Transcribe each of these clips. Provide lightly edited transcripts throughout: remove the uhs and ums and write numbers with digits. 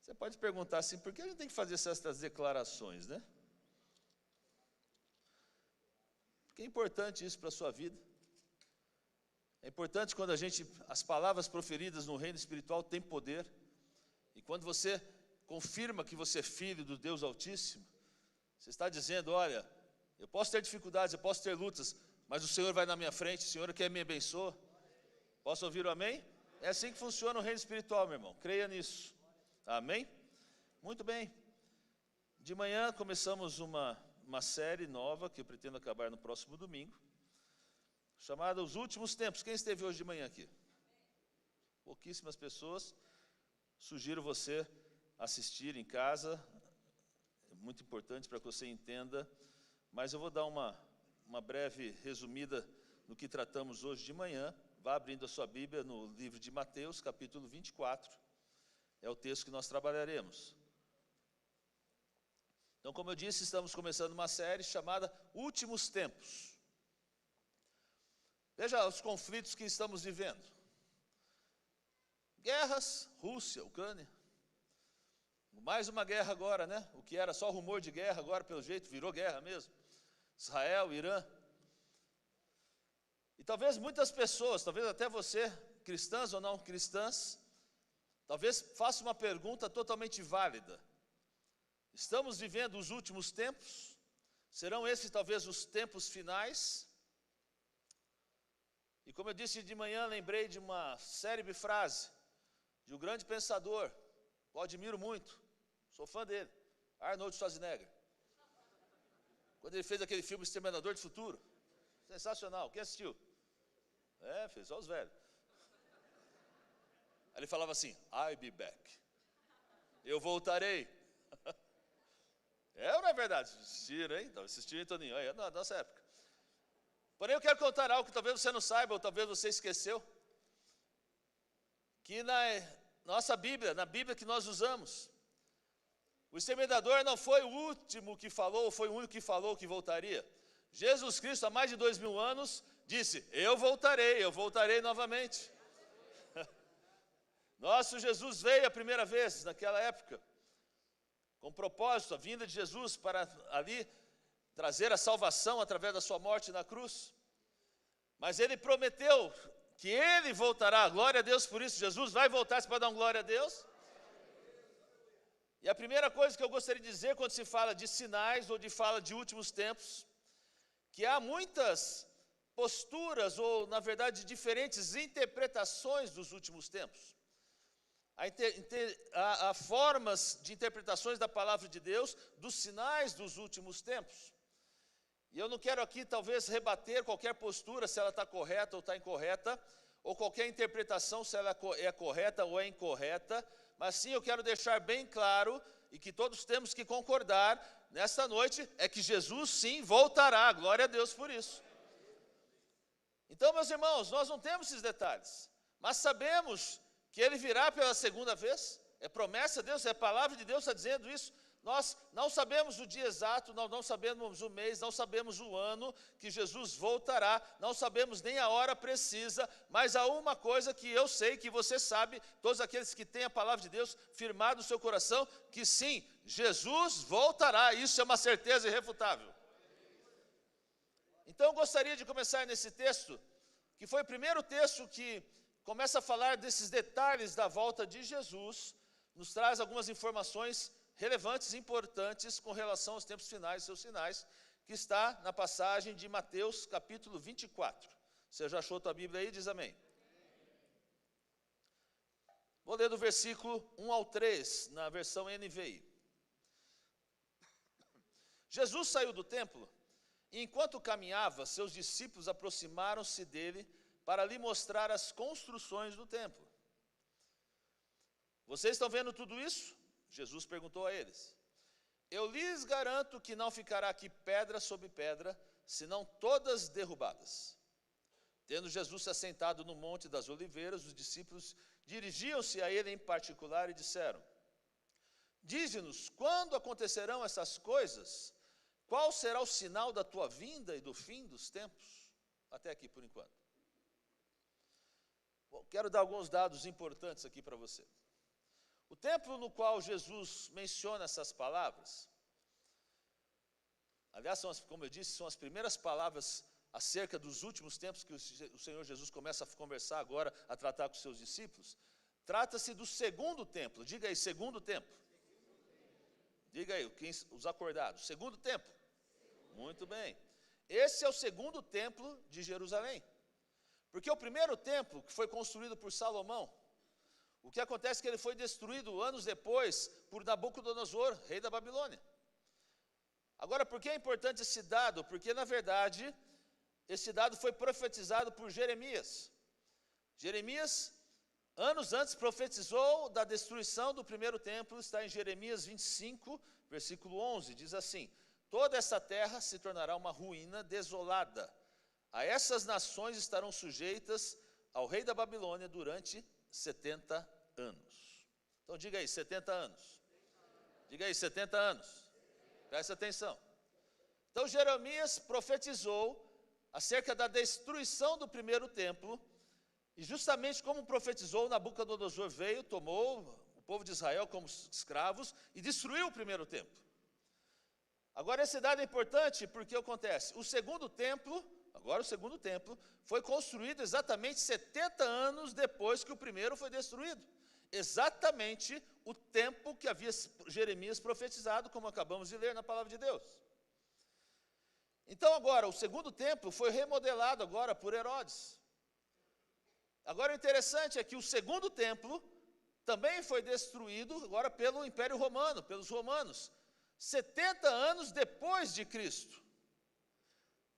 Você pode perguntar assim, por que a gente tem que fazer essas declarações, né? Porque é importante isso para a sua vida. É importante quando as palavras proferidas no reino espiritual têm poder. E quando você confirma que você é filho do Deus Altíssimo, você está dizendo, olha, eu posso ter dificuldades, eu posso ter lutas, mas o Senhor vai na minha frente, o Senhor quer me abençoar. Posso ouvir o amém? É assim que funciona o reino espiritual, meu irmão. Creia nisso. Amém? Muito bem. De manhã começamos uma série nova, que eu pretendo acabar no próximo domingo, chamada Os Últimos Tempos. Quem esteve hoje de manhã aqui? Pouquíssimas pessoas. Sugiro você assistir em casa. É muito importante para que você entenda. Mas eu vou dar uma breve resumida no que tratamos hoje de manhã. Vá abrindo a sua Bíblia no livro de Mateus, capítulo 24. É o texto que nós trabalharemos. Então, como eu disse, estamos começando uma série chamada Últimos Tempos. Veja os conflitos que estamos vivendo. Guerras, Rússia, Ucrânia. Mais uma guerra agora, né? O que era só rumor de guerra, agora pelo jeito virou guerra mesmo. Israel, Irã. E talvez muitas pessoas, talvez até você, cristãs ou não cristãs, talvez faça uma pergunta totalmente válida. Estamos vivendo os últimos tempos? Serão esses talvez os tempos finais? E como eu disse de manhã, lembrei de uma célebre frase de um grande pensador, que eu admiro muito, sou fã dele, Arnold Schwarzenegger. Quando ele fez aquele filme Exterminador do Futuro, sensacional, quem assistiu? Fez só os velhos. Aí ele falava assim, I'll be back. Eu voltarei. Ou não é verdade? Assistiram, hein? Assistiram, Toninho, é da nossa época. Porém, eu quero contar algo que talvez você não saiba, ou talvez você esqueceu. Que na nossa Bíblia, na Bíblia que nós usamos, o exterminador não foi o último que falou, foi o único que falou que voltaria. Jesus Cristo, há mais de 2000 anos, disse, eu voltarei novamente. Nosso Jesus veio a primeira vez, naquela época, com propósito, a vinda de Jesus para ali trazer a salvação através da sua morte na cruz. Mas ele prometeu que ele voltará, glória a Deus por isso. Jesus vai voltar, você pode dar uma glória a Deus? E a primeira coisa que eu gostaria de dizer quando se fala de sinais ou de fala de últimos tempos, que há muitas posturas ou, na verdade, diferentes interpretações dos últimos tempos. Há formas de interpretações da palavra de Deus, dos sinais dos últimos tempos. E eu não quero aqui, talvez, rebater qualquer postura, se ela está correta ou está incorreta, ou qualquer interpretação, se ela é correta ou é incorreta, mas sim eu quero deixar bem claro, e que todos temos que concordar, nesta noite, é que Jesus sim voltará, glória a Deus por isso. Então, meus irmãos, nós não temos esses detalhes, mas sabemos que Ele virá pela segunda vez, é promessa de Deus, é a palavra de Deus está dizendo isso. Nós não sabemos o dia exato, nós não sabemos o mês, não sabemos o ano que Jesus voltará, não sabemos nem a hora precisa, mas há uma coisa que eu sei, que você sabe, todos aqueles que têm a palavra de Deus firmado no seu coração, que sim, Jesus voltará, isso é uma certeza irrefutável. Então eu gostaria de começar nesse texto, que foi o primeiro texto que começa a falar desses detalhes da volta de Jesus, nos traz algumas informações relevantes e importantes com relação aos tempos finais e seus sinais, que está na passagem de Mateus, capítulo 24. Você já achou a tua Bíblia aí? Diz amém. Vou ler do versículo 1 ao 3, na versão NVI. Jesus saiu do templo, e enquanto caminhava, seus discípulos aproximaram-se dele para lhe mostrar as construções do templo. Vocês estão vendo tudo isso? Jesus perguntou a eles. Eu lhes garanto que não ficará aqui pedra sobre pedra, senão todas derrubadas. Tendo Jesus se assentado no Monte das Oliveiras, os discípulos dirigiam-se a ele em particular e disseram, dize-nos, quando acontecerão essas coisas? Qual será o sinal da tua vinda e do fim dos tempos? Até aqui por enquanto. Bom, quero dar alguns dados importantes aqui para você. O templo no qual Jesus menciona essas palavras, aliás, como eu disse, são as primeiras palavras acerca dos últimos tempos que o Senhor Jesus começa a conversar agora, a tratar com os seus discípulos. Trata-se do segundo templo. Diga aí, segundo templo. Diga aí, os acordados. Segundo templo. Muito bem. Esse é o segundo templo de Jerusalém. Porque o primeiro templo, que foi construído por Salomão, o que acontece é que ele foi destruído anos depois por Nabucodonosor, rei da Babilônia. Agora, por que é importante esse dado? Porque, na verdade, esse dado foi profetizado por Jeremias. Jeremias, anos antes, profetizou da destruição do primeiro templo. Está em Jeremias 25, versículo 11, diz assim: toda essa terra se tornará uma ruína desolada. A essas nações estarão sujeitas ao rei da Babilônia durante 70 anos. Então diga aí, 70 anos. Diga aí, 70 anos. Presta atenção. Então Jeremias profetizou acerca da destruição do primeiro templo, e justamente como profetizou, Nabucodonosor veio, tomou o povo de Israel como escravos e destruiu o primeiro templo. Agora esse dado é importante porque acontece, o segundo templo foi construído exatamente 70 anos depois que o primeiro foi destruído. Exatamente o tempo que havia Jeremias profetizado, como acabamos de ler na palavra de Deus. Então agora, o segundo templo foi remodelado agora por Herodes. Agora o interessante é que o segundo templo também foi destruído agora pelo Império Romano, pelos romanos, 70 anos depois de Cristo.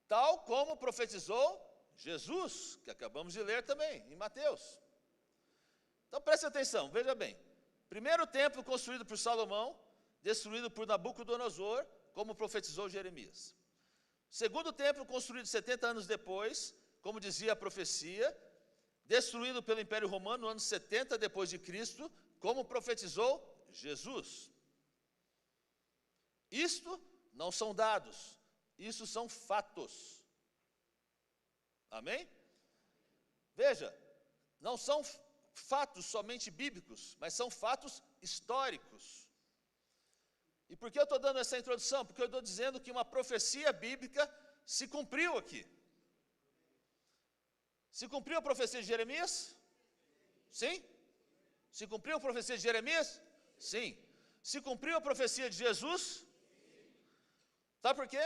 Tal como profetizou Jesus, que acabamos de ler também, em Mateus. Então preste atenção, veja bem. Primeiro templo construído por Salomão, destruído por Nabucodonosor, como profetizou Jeremias. Segundo templo construído 70 anos depois, como dizia a profecia, destruído pelo Império Romano no ano 70 depois de Cristo, como profetizou Jesus. Isto não são dados, isso são fatos. Amém? Veja, não são fatos somente bíblicos, mas são fatos históricos. E por que eu estou dando essa introdução? Porque eu estou dizendo que uma profecia bíblica se cumpriu aqui. Se cumpriu a profecia de Jeremias? Sim. Se cumpriu a profecia de Jeremias? Sim. Se cumpriu a profecia de Jesus? Sabe por quê?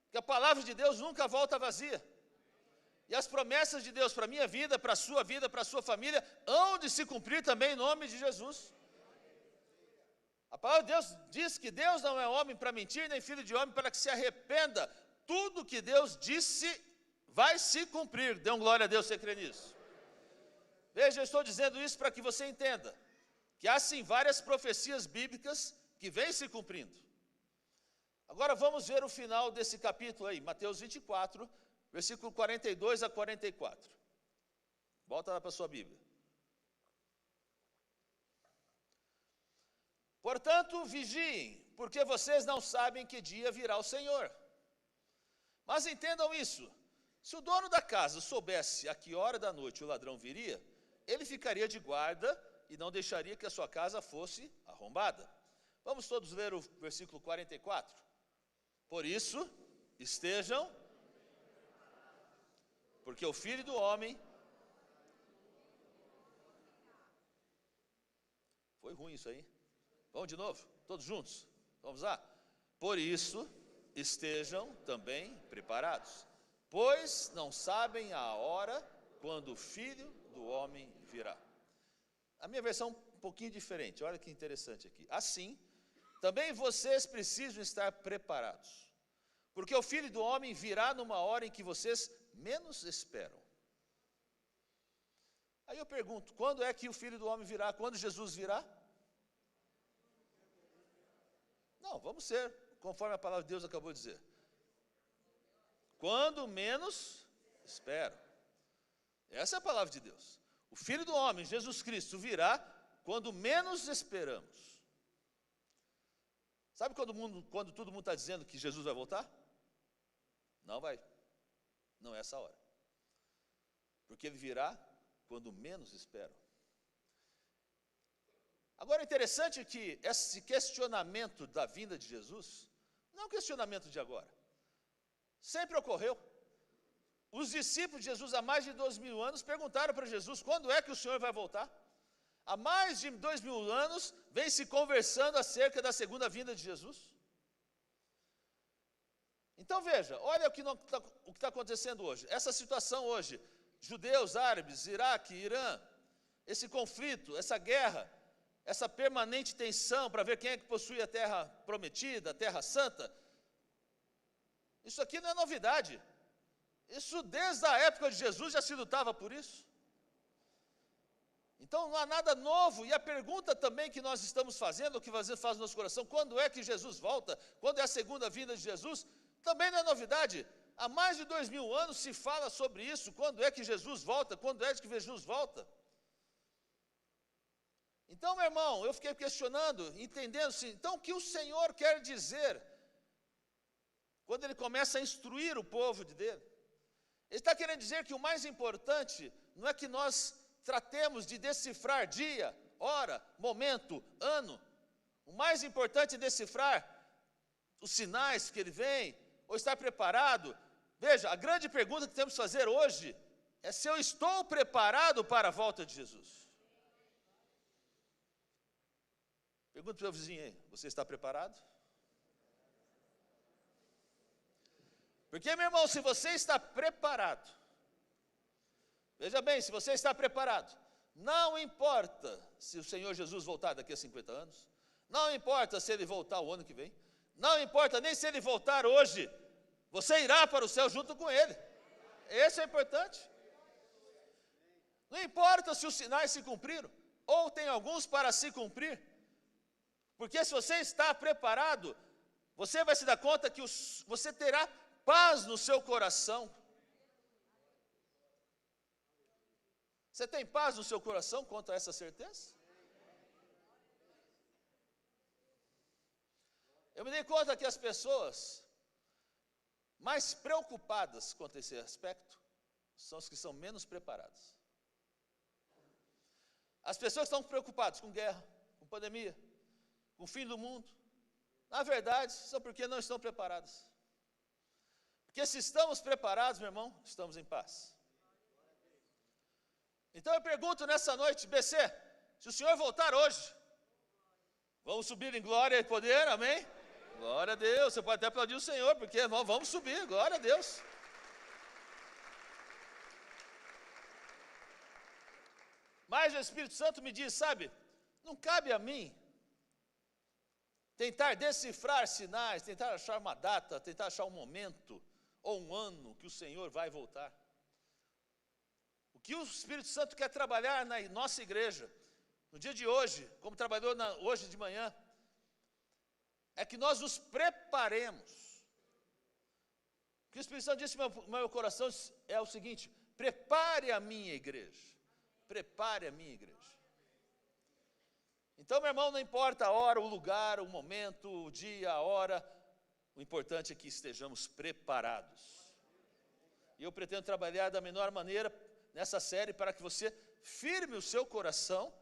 Porque a palavra de Deus nunca volta vazia. E as promessas de Deus para a minha vida, para a sua família, hão de se cumprir também em nome de Jesus. A palavra de Deus diz que Deus não é homem para mentir, nem filho de homem para que se arrependa. Tudo que Deus disse vai se cumprir. Dê um glória a Deus, você crê nisso? Veja, eu estou dizendo isso para que você entenda que há sim várias profecias bíblicas que vêm se cumprindo. Agora vamos ver o final desse capítulo aí, Mateus 24, versículo 42 a 44. Volta lá para a sua Bíblia. Portanto, vigiem, porque vocês não sabem que dia virá o Senhor. Mas entendam isso, se o dono da casa soubesse a que hora da noite o ladrão viria, ele ficaria de guarda e não deixaria que a sua casa fosse arrombada. Vamos todos ler o versículo 44? Por isso, estejam, porque o Filho do Homem... Foi ruim isso aí. Vamos de novo, todos juntos, vamos lá. Por isso, estejam também preparados, pois não sabem a hora quando o Filho do Homem virá. A minha versão é um pouquinho diferente, olha que interessante aqui. Assim, também vocês precisam estar preparados, porque o Filho do Homem virá numa hora em que vocês menos esperam. Aí eu pergunto, quando é que o Filho do Homem virá? Quando Jesus virá? Não, vamos ser, conforme a palavra de Deus acabou de dizer. Quando menos espero. Essa é a palavra de Deus. O Filho do Homem, Jesus Cristo, virá quando menos esperamos. Sabe quando todo mundo está dizendo que Jesus vai voltar? Não vai. Não é essa hora. Porque ele virá quando menos esperam. Agora, é interessante que esse questionamento da vinda de Jesus não é um questionamento de agora. Sempre ocorreu. Os discípulos de Jesus, há mais de 2000 anos, perguntaram para Jesus, quando é que o Senhor vai voltar? Há mais de 2000 anos, vem se conversando acerca da segunda vinda de Jesus. Então veja, olha o que está acontecendo hoje. Essa situação hoje, judeus, árabes, Iraque, Irã, esse conflito, essa guerra, essa permanente tensão para ver quem é que possui a terra prometida, a terra santa, isso aqui não é novidade. Isso desde a época de Jesus já se lutava por isso. Então não há nada novo, e a pergunta também que nós estamos fazendo, o que faz no nosso coração, quando é que Jesus volta? Quando é a segunda vinda de Jesus? Também não é novidade. Há mais de 2000 anos se fala sobre isso, quando é que Jesus volta, quando é que Jesus volta. Então, meu irmão, eu fiquei questionando, entendendo assim, então o que o Senhor quer dizer, quando Ele começa a instruir o povo dele? Ele está querendo dizer que o mais importante não é que nós tratemos de decifrar dia, hora, momento, ano. O mais importante é decifrar os sinais que ele vem, ou estar preparado. Veja, a grande pergunta que temos que fazer hoje é se eu estou preparado para a volta de Jesus. Pergunta para o seu vizinho aí, você está preparado? Porque, meu irmão, se você está preparado, veja bem, se você está preparado, não importa se o Senhor Jesus voltar daqui a 50 anos, não importa se Ele voltar o ano que vem, não importa nem se Ele voltar hoje, você irá para o céu junto com Ele. Esse é importante. Não importa se os sinais se cumpriram, ou tem alguns para se cumprir, porque se você está preparado, você vai se dar conta que você terá paz no seu coração. Você tem paz no seu coração quanto a essa certeza? Eu me dei conta que as pessoas mais preocupadas quanto a esse aspecto são as que são menos preparadas. As pessoas que estão preocupadas com guerra, com pandemia, com o fim do mundo, na verdade, são porque não estão preparadas. Porque se estamos preparados, meu irmão, estamos em paz. Então eu pergunto nessa noite, BC, se o Senhor voltar hoje, vamos subir em glória e poder, amém? Glória a Deus, você pode até aplaudir o Senhor, porque vamos subir, glória a Deus. Mas o Espírito Santo me diz, sabe, não cabe a mim tentar decifrar sinais, tentar achar uma data, tentar achar um momento ou um ano que o Senhor vai voltar. O que o Espírito Santo quer trabalhar na nossa igreja, no dia de hoje, como trabalhou hoje de manhã, é que nós nos preparemos. O que o Espírito Santo disse no meu coração é o seguinte: prepare a minha igreja. Prepare a minha igreja. Então, meu irmão, não importa a hora, o lugar, o momento, o dia, a hora, o importante é que estejamos preparados. E eu pretendo trabalhar da menor maneira nessa série para que você firme o seu coração,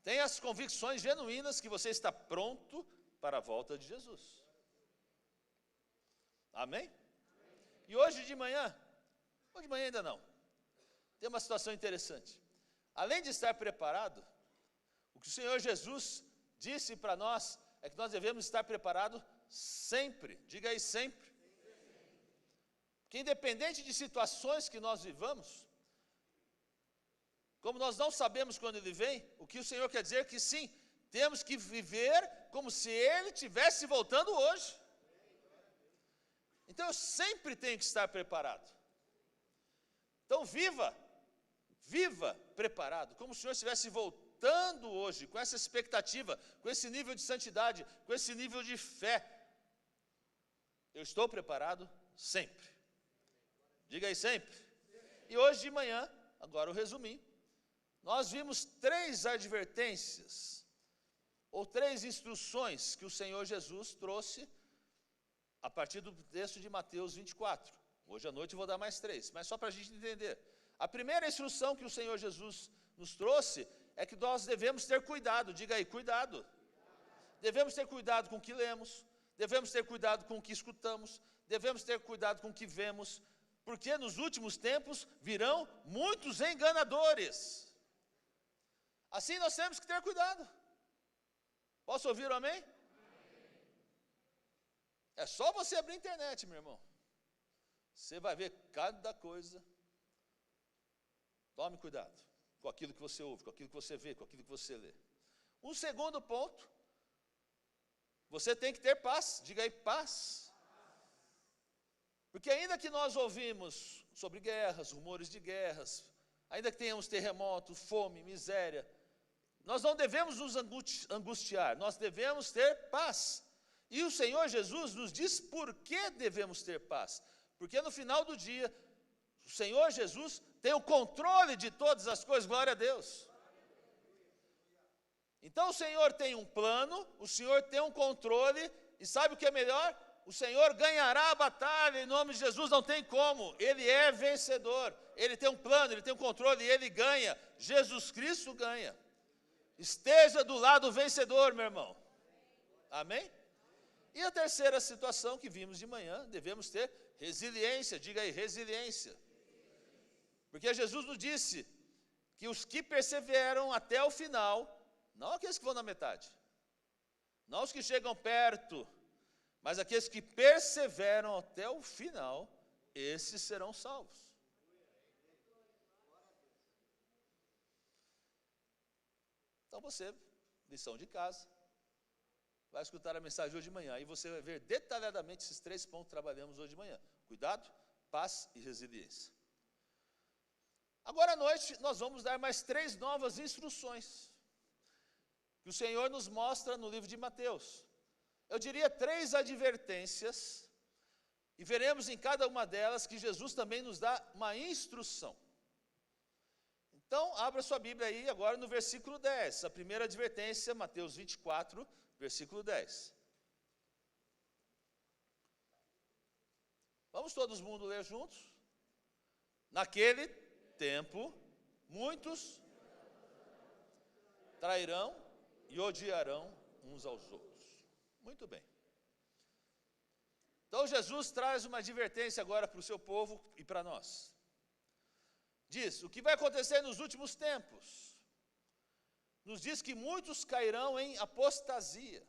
tenha as convicções genuínas que você está pronto para a volta de Jesus. Amém? E hoje de manhã ainda não, tem uma situação interessante. Além de estar preparado, o que o Senhor Jesus disse para nós é que nós devemos estar preparados sempre. Diga aí, sempre. Porque independente de situações que nós vivamos, como nós não sabemos quando Ele vem, o que o Senhor quer dizer é que sim, temos que viver como se Ele estivesse voltando hoje. Então eu sempre tenho que estar preparado. Então viva preparado, como se o Senhor estivesse voltando hoje, com essa expectativa, com esse nível de santidade, com esse nível de fé. Eu estou preparado sempre. Diga aí, sempre. E hoje de manhã, agora eu resumi, nós vimos 3 advertências, ou 3 instruções que o Senhor Jesus trouxe a partir do texto de Mateus 24. Hoje à noite eu vou dar mais 3, mas só para a gente entender. A primeira instrução que o Senhor Jesus nos trouxe é que nós devemos ter cuidado, diga aí, cuidado. Devemos ter cuidado com o que lemos, devemos ter cuidado com o que escutamos, devemos ter cuidado com o que vemos, porque nos últimos tempos virão muitos enganadores. Assim nós temos que ter cuidado. Posso ouvir o amém? É só você abrir a internet, meu irmão. Você vai ver cada coisa. Tome cuidado com aquilo que você ouve, com aquilo que você vê, com aquilo que você lê. Um segundo ponto, você tem que ter paz. Diga aí, paz. Porque ainda que nós ouvimos sobre guerras, rumores de guerras, ainda que tenhamos terremoto, fome, miséria, nós não devemos nos angustiar, nós devemos ter paz. E o Senhor Jesus nos diz por que devemos ter paz. Porque no final do dia, o Senhor Jesus tem o controle de todas as coisas, glória a Deus. Então o Senhor tem um plano, o Senhor tem um controle, e sabe o que é melhor? O Senhor ganhará a batalha, em nome de Jesus, não tem como, Ele é vencedor, Ele tem um plano, Ele tem um controle, e Ele ganha, Jesus Cristo ganha. Esteja do lado vencedor, meu irmão, amém? E a terceira situação que vimos de manhã, devemos ter resiliência, diga aí, resiliência. Porque Jesus nos disse que os que perseveram até o final, não aqueles que vão na metade, não os que chegam perto, mas aqueles que perseveram até o final, esses serão salvos. Então você, lição de casa, vai escutar a mensagem hoje de manhã, e você vai ver detalhadamente esses 3 pontos que trabalhamos hoje de manhã. Cuidado, paz e resiliência. Agora à noite, nós vamos dar mais 3 novas instruções, que o Senhor nos mostra no livro de Mateus. Eu diria 3 advertências, e veremos em cada uma delas que Jesus também nos dá uma instrução. Então, abra sua Bíblia aí agora no versículo 10, a primeira advertência, Mateus 24, versículo 10. Vamos todos mundo ler juntos? Naquele tempo, muitos trairão e odiarão uns aos outros. Muito bem. Então Jesus traz uma advertência agora para o seu povo e para nós. Diz, o que vai acontecer nos últimos tempos? Nos diz que muitos cairão em apostasia.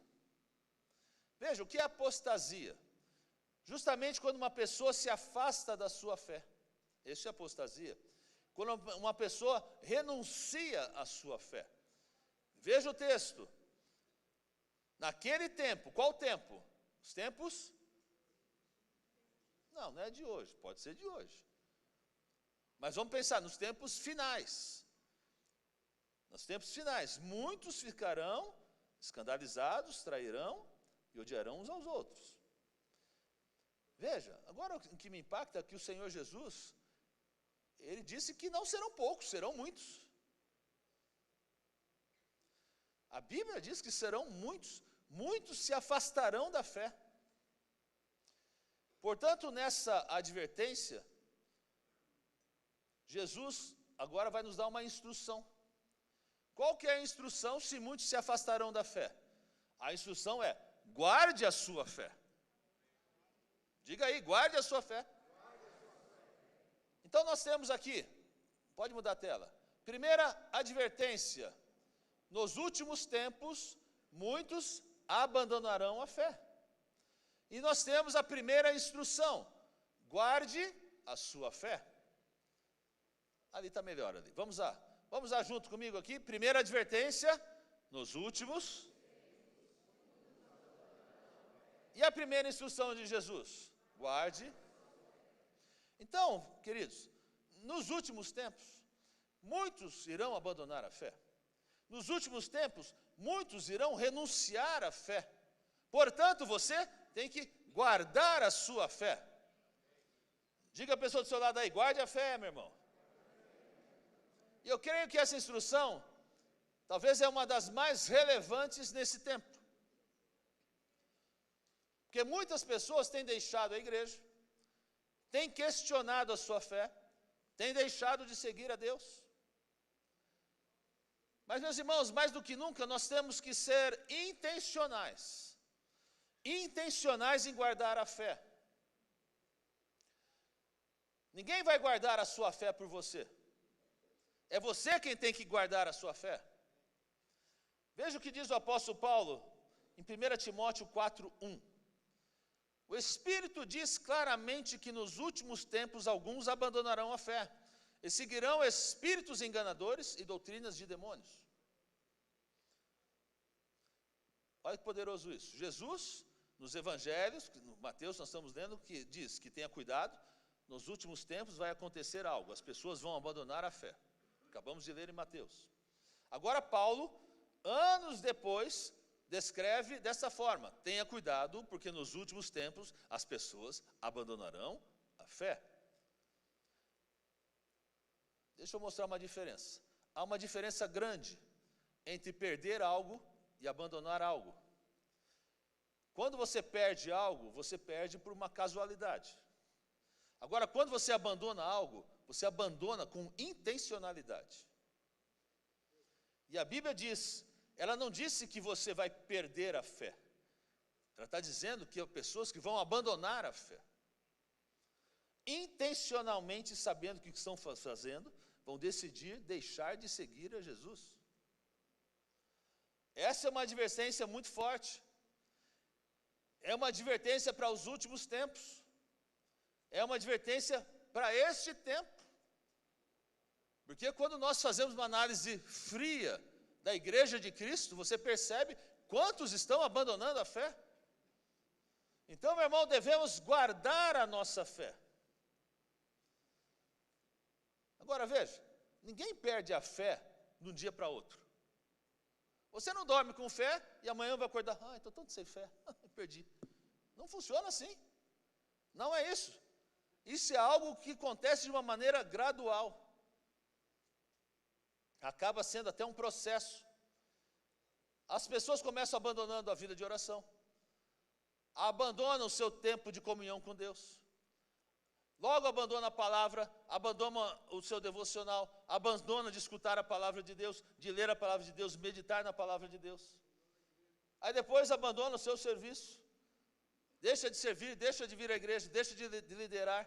Veja, o que é apostasia? Justamente quando uma pessoa se afasta da sua fé. Isso é apostasia. Quando uma pessoa renuncia à sua fé. Veja o texto. Naquele tempo, qual tempo? Os tempos? Não é de hoje, pode ser de hoje. Mas vamos pensar nos tempos finais. Nos tempos finais, muitos ficarão escandalizados, trairão e odiarão uns aos outros. Veja, agora o que me impacta é que o Senhor Jesus, Ele disse que não serão poucos, serão muitos. A Bíblia diz que serão muitos, muitos se afastarão da fé. Portanto, nessa advertência, Jesus agora vai nos dar uma instrução. Qual que é a instrução se muitos se afastarão da fé? A instrução é, guarde a sua fé. Diga aí, guarde a sua fé. Então nós temos aqui, pode mudar a tela. Primeira advertência, nos últimos tempos, muitos abandonarão a fé. E nós temos a primeira instrução, guarde a sua fé. Ali está melhor, ali. Vamos lá junto comigo aqui. Primeira advertência, nos últimos. E a primeira instrução de Jesus, guarde. Então, queridos, nos últimos tempos, muitos irão abandonar a fé. Nos últimos tempos, muitos irão renunciar à fé. Portanto, você tem que guardar a sua fé. Diga a pessoa do seu lado aí, guarde a fé, meu irmão. E eu creio que essa instrução, talvez é uma das mais relevantes nesse tempo. Porque muitas pessoas têm deixado a igreja, têm questionado a sua fé, têm deixado de seguir a Deus. Mas, meus irmãos, mais do que nunca, nós temos que ser intencionais. Intencionais em guardar a fé. Ninguém vai guardar a sua fé por você. É você quem tem que guardar a sua fé. Veja o que diz o apóstolo Paulo em 1 Timóteo 4:1. O Espírito diz claramente que nos últimos tempos alguns abandonarão a fé e seguirão espíritos enganadores e doutrinas de demônios. Olha que poderoso isso. Jesus, nos evangelhos, no Mateus nós estamos lendo, que diz que tenha cuidado, nos últimos tempos vai acontecer algo, as pessoas vão abandonar a fé. Acabamos de ler em Mateus. Agora Paulo, anos depois, descreve dessa forma: tenha cuidado, porque nos últimos tempos as pessoas abandonarão a fé. Deixa eu mostrar uma diferença. Há uma diferença grande entre perder algo e abandonar algo. Quando você perde algo, você perde por uma casualidade. Agora, quando você abandona algo, você abandona com intencionalidade. E a Bíblia diz, ela não disse que você vai perder a fé. Ela está dizendo que há pessoas que vão abandonar a fé. Intencionalmente, sabendo o que estão fazendo, vão decidir deixar de seguir a Jesus. Essa é uma advertência muito forte. É uma advertência para os últimos tempos. É uma advertência para este tempo. Porque quando nós fazemos uma análise fria da igreja de Cristo, você percebe quantos estão abandonando a fé. Então, meu irmão, devemos guardar a nossa fé. Agora veja, ninguém perde a fé de um dia para outro. Você não dorme com fé e amanhã vai acordar, estou tanto sem fé, perdi. Não funciona assim. Não é isso. Isso é algo que acontece de uma maneira gradual. Acaba sendo até um processo. As pessoas começam abandonando a vida de oração. Abandonam o seu tempo de comunhão com Deus. Logo abandona a palavra, abandona o seu devocional, abandona de escutar a palavra de Deus, de ler a palavra de Deus, meditar na palavra de Deus. Aí depois abandona o seu serviço, deixa de servir, deixa de vir à igreja, deixa de liderar,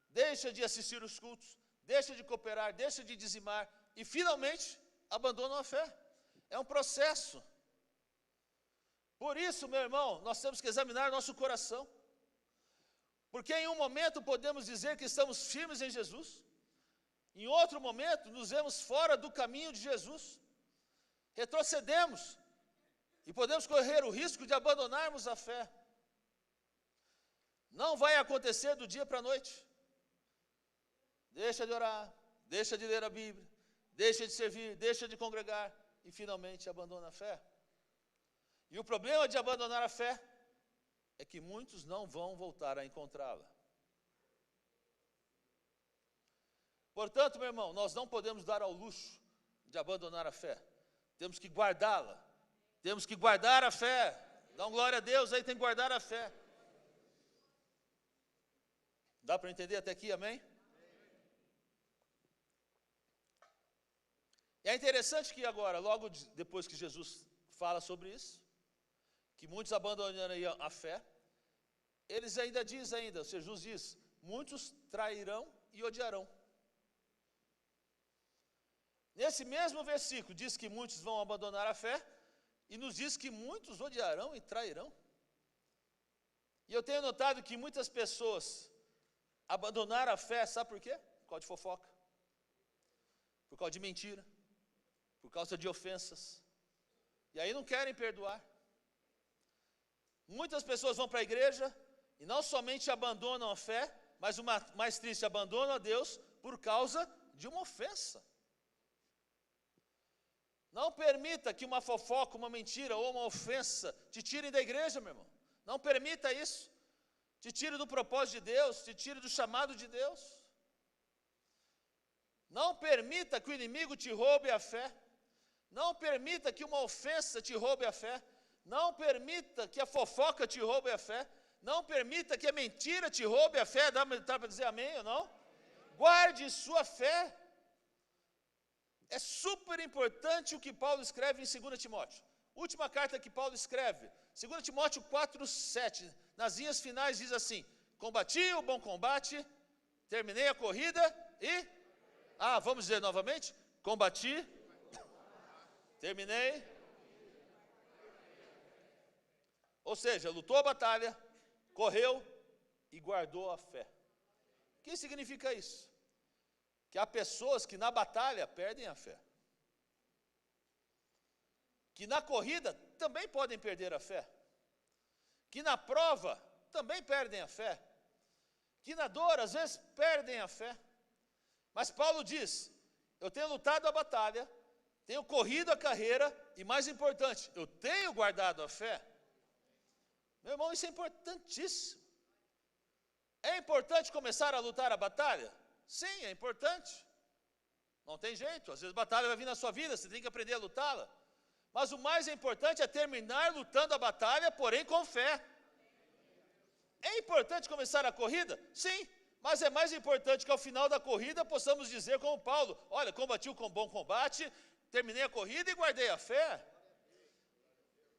deixa de assistir os cultos, deixa de cooperar, deixa de dizimar e finalmente abandona a fé. É um processo. Por isso, meu irmão, nós temos que examinar nosso coração. Porque em um momento podemos dizer que estamos firmes em Jesus, em outro momento nos vemos fora do caminho de Jesus, retrocedemos e podemos correr o risco de abandonarmos a fé. Não vai acontecer do dia para a noite. Deixa de orar, deixa de ler a Bíblia, deixa de servir, deixa de congregar e finalmente abandona a fé. E o problema de abandonar a fé é que muitos não vão voltar a encontrá-la. Portanto, meu irmão, nós não podemos dar ao luxo de abandonar a fé. Temos que guardá-la. Temos que guardar a fé. Dá uma glória a Deus aí, tem que guardar a fé. Dá para entender até aqui, amém? E é interessante que agora, logo depois que Jesus fala sobre isso, que muitos abandonariam a fé, eles ainda diz Jesus diz, muitos trairão e odiarão. Nesse mesmo versículo diz que muitos vão abandonar a fé e nos diz que muitos odiarão e trairão. E eu tenho notado que muitas pessoas abandonaram a fé, sabe por quê? Por causa de fofoca, por causa de mentira, por causa de ofensas. E aí não querem perdoar. Muitas pessoas vão para a igreja e não somente abandonam a fé, mas o mais triste, abandonam a Deus por causa de uma ofensa. Não permita que uma fofoca, uma mentira ou uma ofensa te tirem da igreja, meu irmão. Não permita isso. Te tire do propósito de Deus, te tire do chamado de Deus. Não permita que o inimigo te roube a fé. Não permita que uma ofensa te roube a fé. Não permita que a fofoca te roube a fé. Não permita que a mentira te roube a fé. Dá para dizer amém ou não? Guarde sua fé. É super importante o que Paulo escreve em 2 Timóteo. Última carta que Paulo escreve, 2 Timóteo 4:7. Nas linhas finais diz assim: combati o bom combate, terminei a corrida e... vamos dizer novamente: combati, terminei. Ou seja, lutou a batalha, correu e guardou a fé. O que significa isso? Que há pessoas que na batalha perdem a fé. Que na corrida também podem perder a fé. Que na prova também perdem a fé. Que na dor às vezes perdem a fé. Mas Paulo diz: eu tenho lutado a batalha, tenho corrido a carreira e, mais importante, eu tenho guardado a fé. Meu irmão, isso é importantíssimo. É importante começar a lutar a batalha? Sim, é importante. Não tem jeito, às vezes a batalha vai vir na sua vida, você tem que aprender a lutá-la. Mas o mais importante é terminar lutando a batalha, porém com fé. É importante começar a corrida? Sim, mas é mais importante que ao final da corrida possamos dizer como Paulo: olha, combati o bom combate, terminei a corrida e guardei a fé.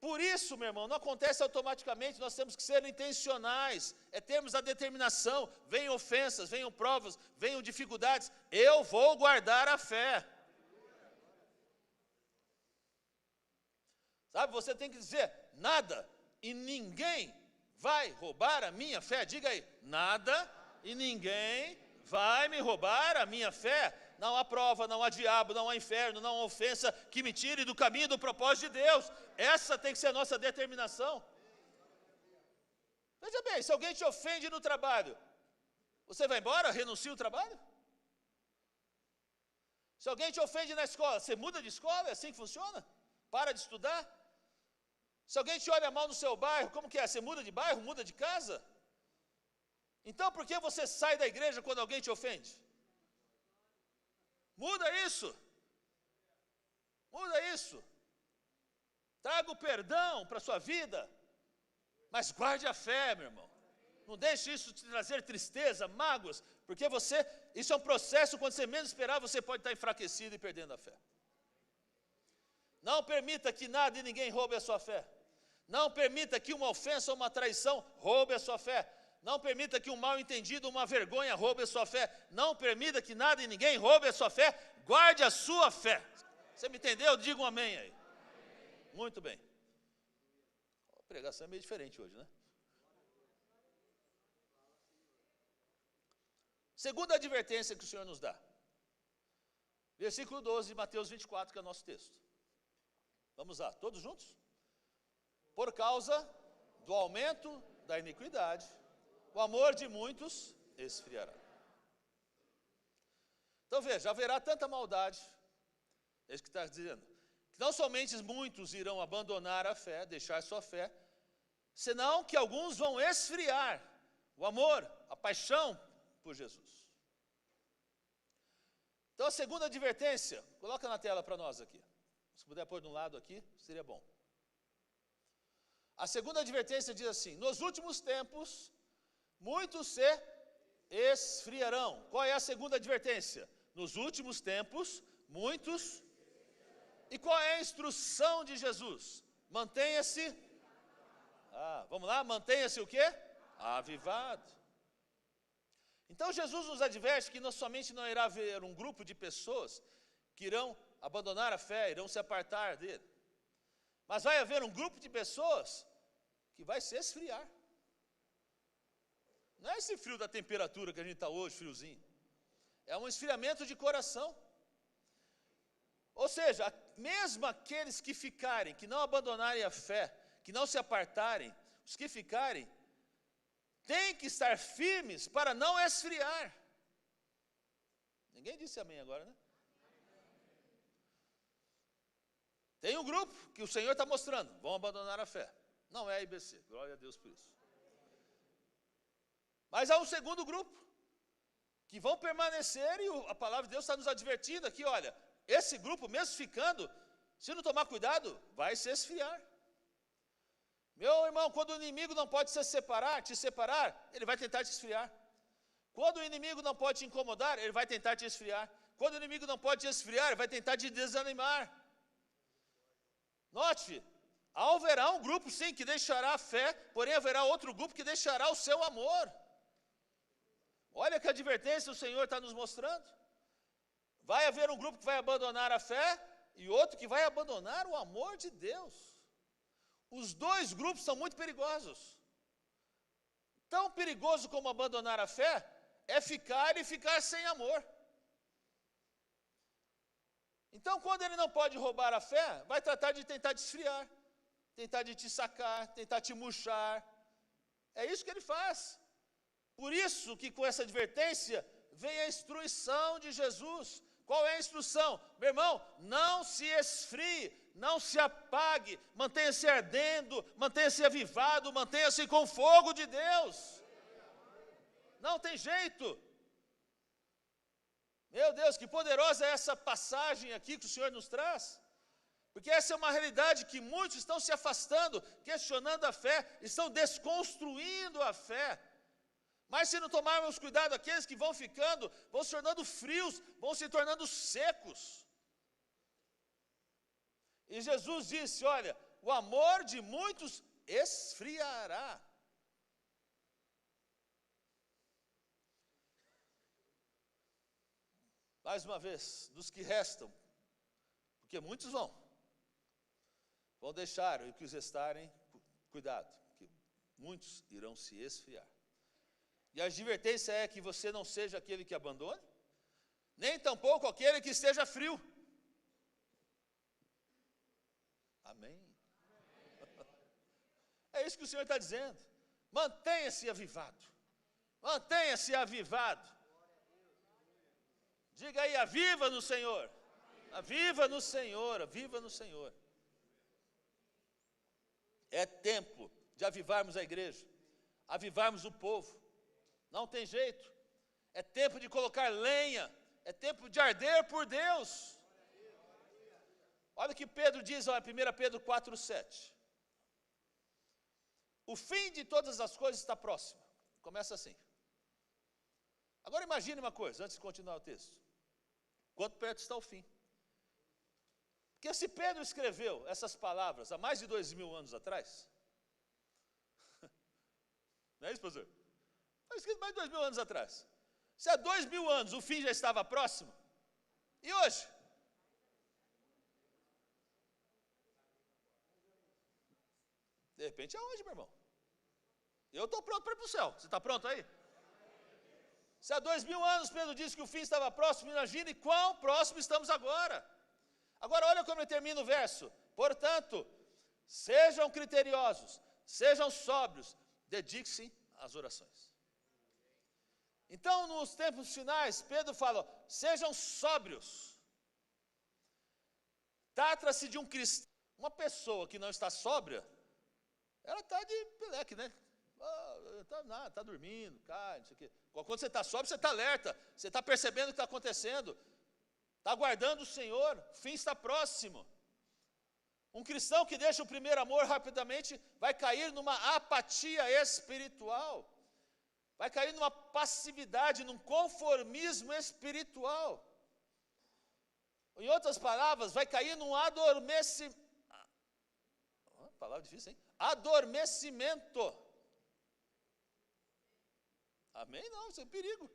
Por isso, meu irmão, não acontece automaticamente, nós temos que ser intencionais, é termos a determinação. Venham ofensas, venham provas, venham dificuldades, eu vou guardar a fé. Sabe, você tem que dizer: nada e ninguém vai roubar a minha fé. Diga aí: nada e ninguém vai me roubar a minha fé. Não há prova, não há diabo, não há inferno, não há ofensa que me tire do caminho do propósito de Deus. Essa tem que ser a nossa determinação. Veja bem, se alguém te ofende no trabalho, você vai embora, renuncia ao trabalho? Se alguém te ofende na escola, você muda de escola? É assim que funciona? Para de estudar? Se alguém te olha mal no seu bairro, como que é? Você muda de bairro, muda de casa? Então por que você sai da igreja quando alguém te ofende? Muda isso. Muda isso. Traga o perdão para a sua vida. Mas guarde a fé, meu irmão. Não deixe isso te trazer tristeza, mágoas, porque isso é um processo, quando você menos esperar, você pode estar enfraquecido e perdendo a fé. Não permita que nada e ninguém roube a sua fé. Não permita que uma ofensa ou uma traição roube a sua fé. Não permita que um mal entendido, uma vergonha roube a sua fé. Não permita que nada e ninguém roube a sua fé. Guarde a sua fé. Você me entendeu? Diga um amém aí. Muito bem. A pregação é meio diferente hoje, né? Segunda advertência que o Senhor nos dá. Versículo 12 de Mateus 24, que é o nosso texto. Vamos lá, todos juntos? Por causa do aumento da iniquidade, o amor de muitos esfriará. Então veja, haverá tanta maldade, é isso que está dizendo, que não somente muitos irão abandonar a fé, deixar sua fé, senão que alguns vão esfriar o amor, a paixão por Jesus. Então a segunda advertência, coloca na tela para nós aqui, se puder pôr de um lado aqui, seria bom. A segunda advertência diz assim: nos últimos tempos, muitos se esfriarão. Qual é a segunda advertência? Nos últimos tempos, muitos. E qual é a instrução de Jesus? Mantenha-se. Vamos lá, mantenha-se o quê? Avivado. Então Jesus nos adverte que não somente não irá haver um grupo de pessoas que irão abandonar a fé, irão se apartar dele, mas vai haver um grupo de pessoas que vai se esfriar. Não é esse frio da temperatura que a gente está hoje, friozinho. É um esfriamento de coração. Ou seja, mesmo aqueles que ficarem, que não abandonarem a fé, que não se apartarem, os que ficarem, têm que estar firmes para não esfriar. Ninguém disse amém agora, né? Tem um grupo que o Senhor está mostrando, vão abandonar a fé. Não é a IBC, glória a Deus por isso. Mas há um segundo grupo, que vão permanecer, e a palavra de Deus está nos advertindo aqui, olha, esse grupo mesmo ficando, se não tomar cuidado, vai se esfriar. Meu irmão, quando o inimigo não pode te separar, ele vai tentar te esfriar. Quando o inimigo não pode te incomodar, ele vai tentar te esfriar. Quando o inimigo não pode te esfriar, ele vai tentar te desanimar. Note, haverá um grupo sim que deixará a fé, porém haverá outro grupo que deixará o seu amor. Olha que advertência o Senhor está nos mostrando. Vai haver um grupo que vai abandonar a fé e outro que vai abandonar o amor de Deus. Os dois grupos são muito perigosos. Tão perigoso como abandonar a fé é ficar e ficar sem amor. Então, quando ele não pode roubar a fé, vai tratar de tentar te esfriar, tentar de te sacar, tentar te murchar. É isso que ele faz. Por isso que com essa advertência vem a instrução de Jesus. Qual é a instrução? Meu irmão, não se esfrie, não se apague, mantenha-se ardendo, mantenha-se avivado, mantenha-se com fogo de Deus. Não tem jeito. Meu Deus, que poderosa é essa passagem aqui que o Senhor nos traz. Porque essa é uma realidade que muitos estão se afastando, questionando a fé, estão desconstruindo a fé. Mas se não tomarmos cuidado, aqueles que vão ficando, vão se tornando frios, vão se tornando secos. E Jesus disse, olha, o amor de muitos esfriará. Mais uma vez, dos que restam, porque muitos vão deixar, e que os restarem, cuidado, porque muitos irão se esfriar. E a advertência é que você não seja aquele que abandone, nem tampouco aquele que esteja frio. Amém? É isso que o Senhor está dizendo. Mantenha-se avivado. Mantenha-se avivado. Diga aí, aviva no Senhor. Aviva no Senhor, aviva no Senhor. É tempo de avivarmos a igreja, avivarmos o povo. Não tem jeito. É tempo de colocar lenha, é tempo de arder por Deus. Olha o que Pedro diz, ó, 1 Pedro 4,7. O fim de todas as coisas está próximo. Começa assim. Agora imagine uma coisa, antes de continuar o texto. Quanto perto está o fim? Porque se Pedro escreveu essas palavras há mais de 2000 anos atrás, não é isso, pastor? Foi escrito mais de 2000 anos atrás. Se há 2000 anos o fim já estava próximo, e hoje? De repente é hoje, meu irmão. Eu estou pronto para ir para o céu. Você está pronto aí? Se há 2000 anos Pedro disse que o fim estava próximo, imagine quão próximo estamos agora. Agora olha como ele termina o verso. Portanto, sejam criteriosos, sejam sóbrios, dedique-se às orações. Então, nos tempos finais, Pedro fala, sejam sóbrios. Trata-se de um cristão. Uma pessoa que não está sóbria, ela está de peleque, né? Está dormindo, cai, não sei o quê. Quando você está sóbrio, você está alerta, você está percebendo o que está acontecendo, está aguardando o Senhor, o fim está próximo. Um cristão que deixa o primeiro amor rapidamente vai cair numa apatia espiritual, vai cair numa passividade, num conformismo espiritual. Em outras palavras, vai cair num adormecimento. Palavra difícil, hein? Adormecimento. Amém? Não, isso é um perigo.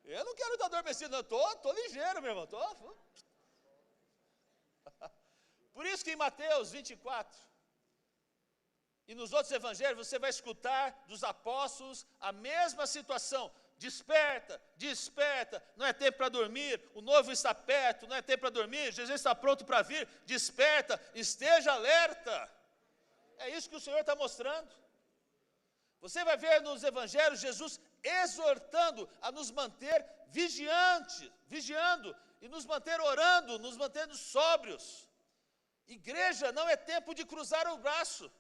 Eu não quero estar adormecido, não. Estou ligeiro, meu irmão. Por isso que em Mateus 24 e nos outros evangelhos você vai escutar dos apóstolos a mesma situação. Desperta, desperta, não é tempo para dormir, o noivo está perto, não é tempo para dormir, Jesus está pronto para vir, desperta, esteja alerta. É isso que o Senhor está mostrando. Você vai ver nos evangelhos Jesus exortando a nos manter vigiando e nos manter orando, nos mantendo sóbrios. Igreja, não é tempo de cruzar o braço.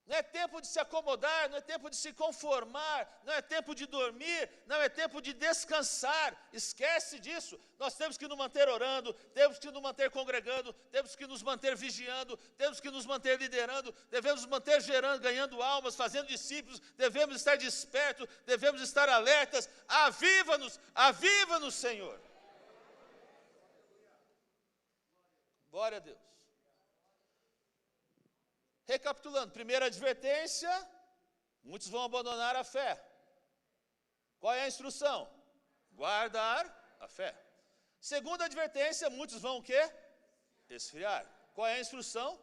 Não é tempo de se acomodar, não é tempo de se conformar, não é tempo de dormir, não é tempo de descansar. Esquece disso. Nós temos que nos manter orando, temos que nos manter congregando, temos que nos manter vigiando, temos que nos manter liderando, devemos nos manter gerando, ganhando almas, fazendo discípulos, devemos estar despertos, devemos estar alertas. Aviva-nos, Senhor. Glória a Deus. Recapitulando, primeira advertência, muitos vão abandonar a fé. Qual é a instrução? Guardar a fé. Segunda advertência, muitos vão o quê? Esfriar. Qual é a instrução?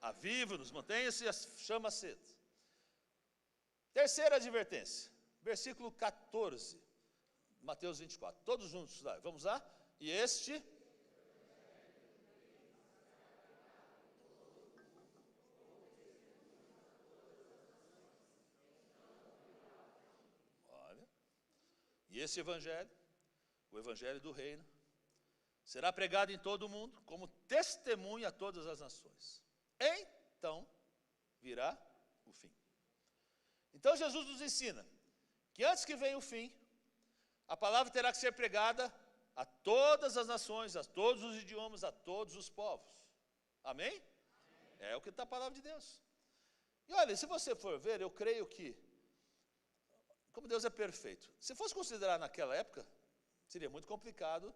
Aviva-nos, mantenha-se a chama acesa. Terceira advertência, versículo 14, Mateus 24. Todos juntos lá, vamos lá? E este... E esse evangelho, o evangelho do reino, será pregado em todo o mundo como testemunha a todas as nações. Então virá o fim. Então Jesus nos ensina que antes que venha o fim, a palavra terá que ser pregada a todas as nações, a todos os idiomas, a todos os povos. Amém? É o que está a palavra de Deus. E olha, se você for ver, eu creio que, como Deus é perfeito, se fosse considerar naquela época, seria muito complicado,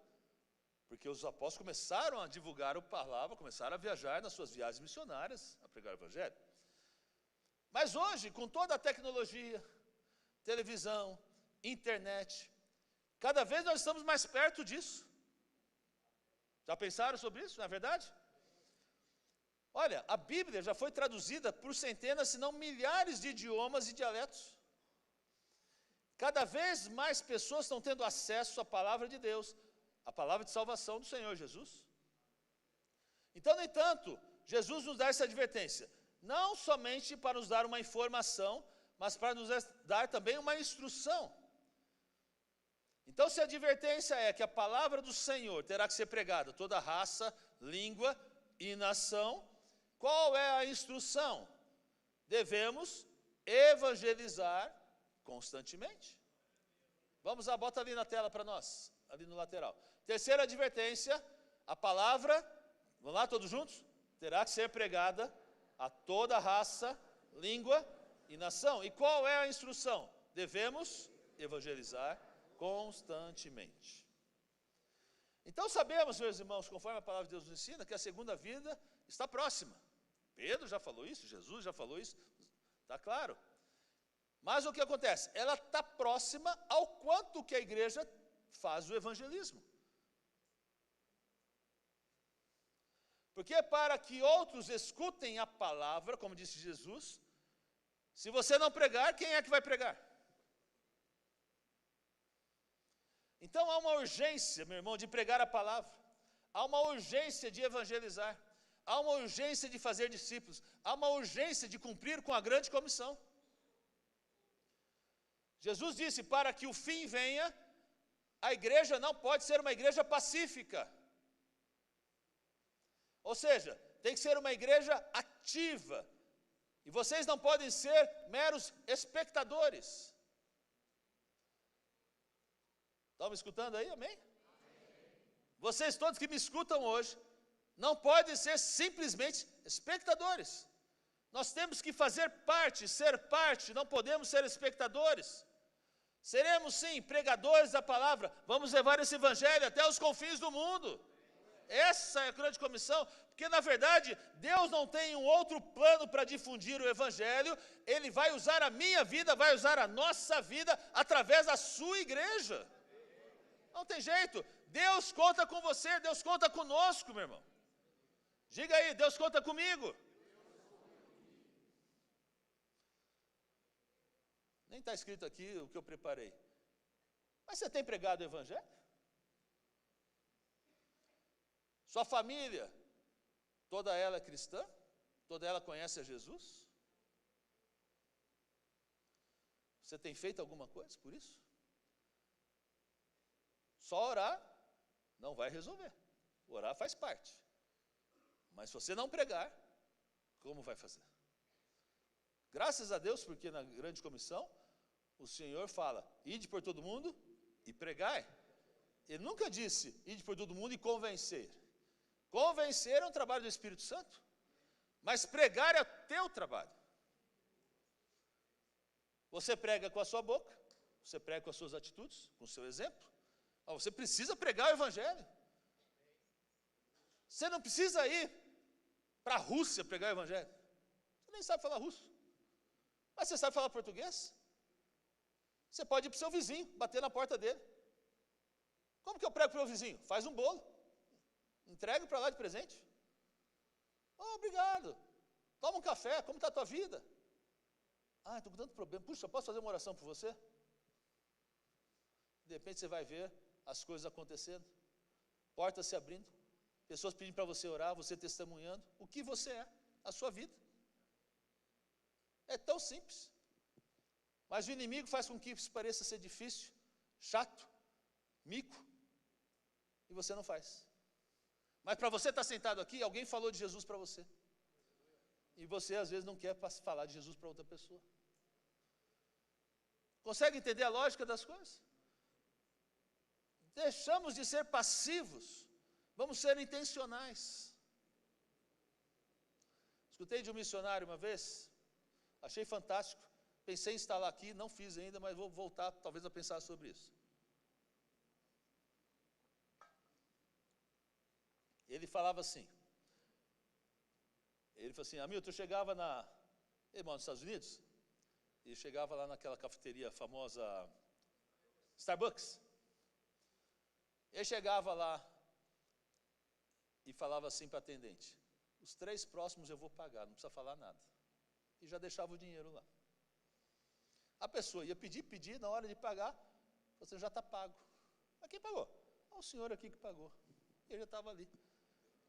porque os apóstolos começaram a divulgar a palavra, começaram a viajar nas suas viagens missionárias, a pregar o evangelho. Mas hoje, com toda a tecnologia, televisão, internet, cada vez nós estamos mais perto disso. Já pensaram sobre isso, não é verdade? Olha, a Bíblia já foi traduzida por centenas, se não milhares de idiomas e dialetos. Cada vez mais pessoas estão tendo acesso à palavra de Deus, à palavra de salvação do Senhor Jesus. Então, no entanto, Jesus nos dá essa advertência, não somente para nos dar uma informação, mas para nos dar também uma instrução. Então, se a advertência é que a palavra do Senhor terá que ser pregada a toda raça, língua e nação, qual é a instrução? Devemos evangelizar constantemente. Vamos lá, bota ali na tela para nós, ali no lateral. Terceira advertência, a palavra, vamos lá todos juntos? Terá que ser pregada a toda raça, língua e nação. E qual é a instrução? Devemos evangelizar constantemente. Então sabemos, meus irmãos, conforme a palavra de Deus nos ensina, que a segunda vinda está próxima. Pedro já falou isso, Jesus já falou isso, está claro. Mas o que acontece? Ela está próxima ao quanto que a igreja faz o evangelismo. Porque para que outros escutem a palavra, como disse Jesus, se você não pregar, quem é que vai pregar? Então há uma urgência, meu irmão, de pregar a palavra. Há uma urgência de evangelizar. Há uma urgência de fazer discípulos. Há uma urgência de cumprir com a grande comissão. Jesus disse, para que o fim venha, a igreja não pode ser uma igreja pacífica. Ou seja, tem que ser uma igreja ativa. E vocês não podem ser meros espectadores. Estão me escutando aí, amém? Vocês todos que me escutam hoje, não podem ser simplesmente espectadores. Nós temos que fazer parte, ser parte, não podemos ser espectadores. Seremos sim pregadores da palavra, vamos levar esse evangelho até os confins do mundo. Essa é a grande comissão, porque na verdade Deus não tem um outro plano para difundir o evangelho. Ele vai usar a minha vida, vai usar a nossa vida através da sua igreja. Não tem jeito, Deus conta com você, Deus conta conosco, meu irmão. Diga aí, Deus conta comigo. Nem está escrito aqui o que eu preparei. Mas você tem pregado o evangelho? Sua família, toda ela é cristã? Toda ela conhece a Jesus? Você tem feito alguma coisa por isso? Só orar não vai resolver. Orar faz parte. Mas se você não pregar, como vai fazer? Graças a Deus, porque na grande comissão, o Senhor fala, ide por todo mundo e pregai. Ele nunca disse, ide por todo mundo e convencer. Convencer é um trabalho do Espírito Santo, mas pregar é o teu trabalho. Você prega com a sua boca, você prega com as suas atitudes, com o seu exemplo. Você precisa pregar o Evangelho. Você não precisa ir para a Rússia pregar o Evangelho. Você nem sabe falar russo. Mas você sabe falar português? Você pode ir para o seu vizinho, bater na porta dele. Como que eu prego para o meu vizinho? Faz um bolo. Entrega para lá de presente. Oh, obrigado. Toma um café, como está a tua vida? Ah, estou com tanto problema. Puxa, posso fazer uma oração por você? De repente você vai ver as coisas acontecendo. Portas se abrindo. Pessoas pedindo para você orar, você testemunhando. O que você é, a sua vida. É tão simples. Mas o inimigo faz com que isso pareça ser difícil, chato, mico. E você não faz. Mas para você estar sentado aqui, alguém falou de Jesus para você. E você às vezes não quer falar de Jesus para outra pessoa. Consegue entender a lógica das coisas? Deixamos de ser passivos. Vamos ser intencionais. Escutei de um missionário uma vez. Achei fantástico. Pensei em instalar aqui, não fiz ainda, mas vou voltar talvez a pensar sobre isso. Ele falava assim. Ele falou assim, Hamilton, eu chegava ele mora nos Estados Unidos, e chegava lá naquela cafeteria famosa, Starbucks. Ele chegava lá e falava assim para a atendente, os 3 próximos eu vou pagar, não precisa falar nada. E já deixava o dinheiro lá. A pessoa ia pedir, na hora de pagar, você já está pago. Mas quem pagou? O senhor aqui que pagou. Ele já estava ali.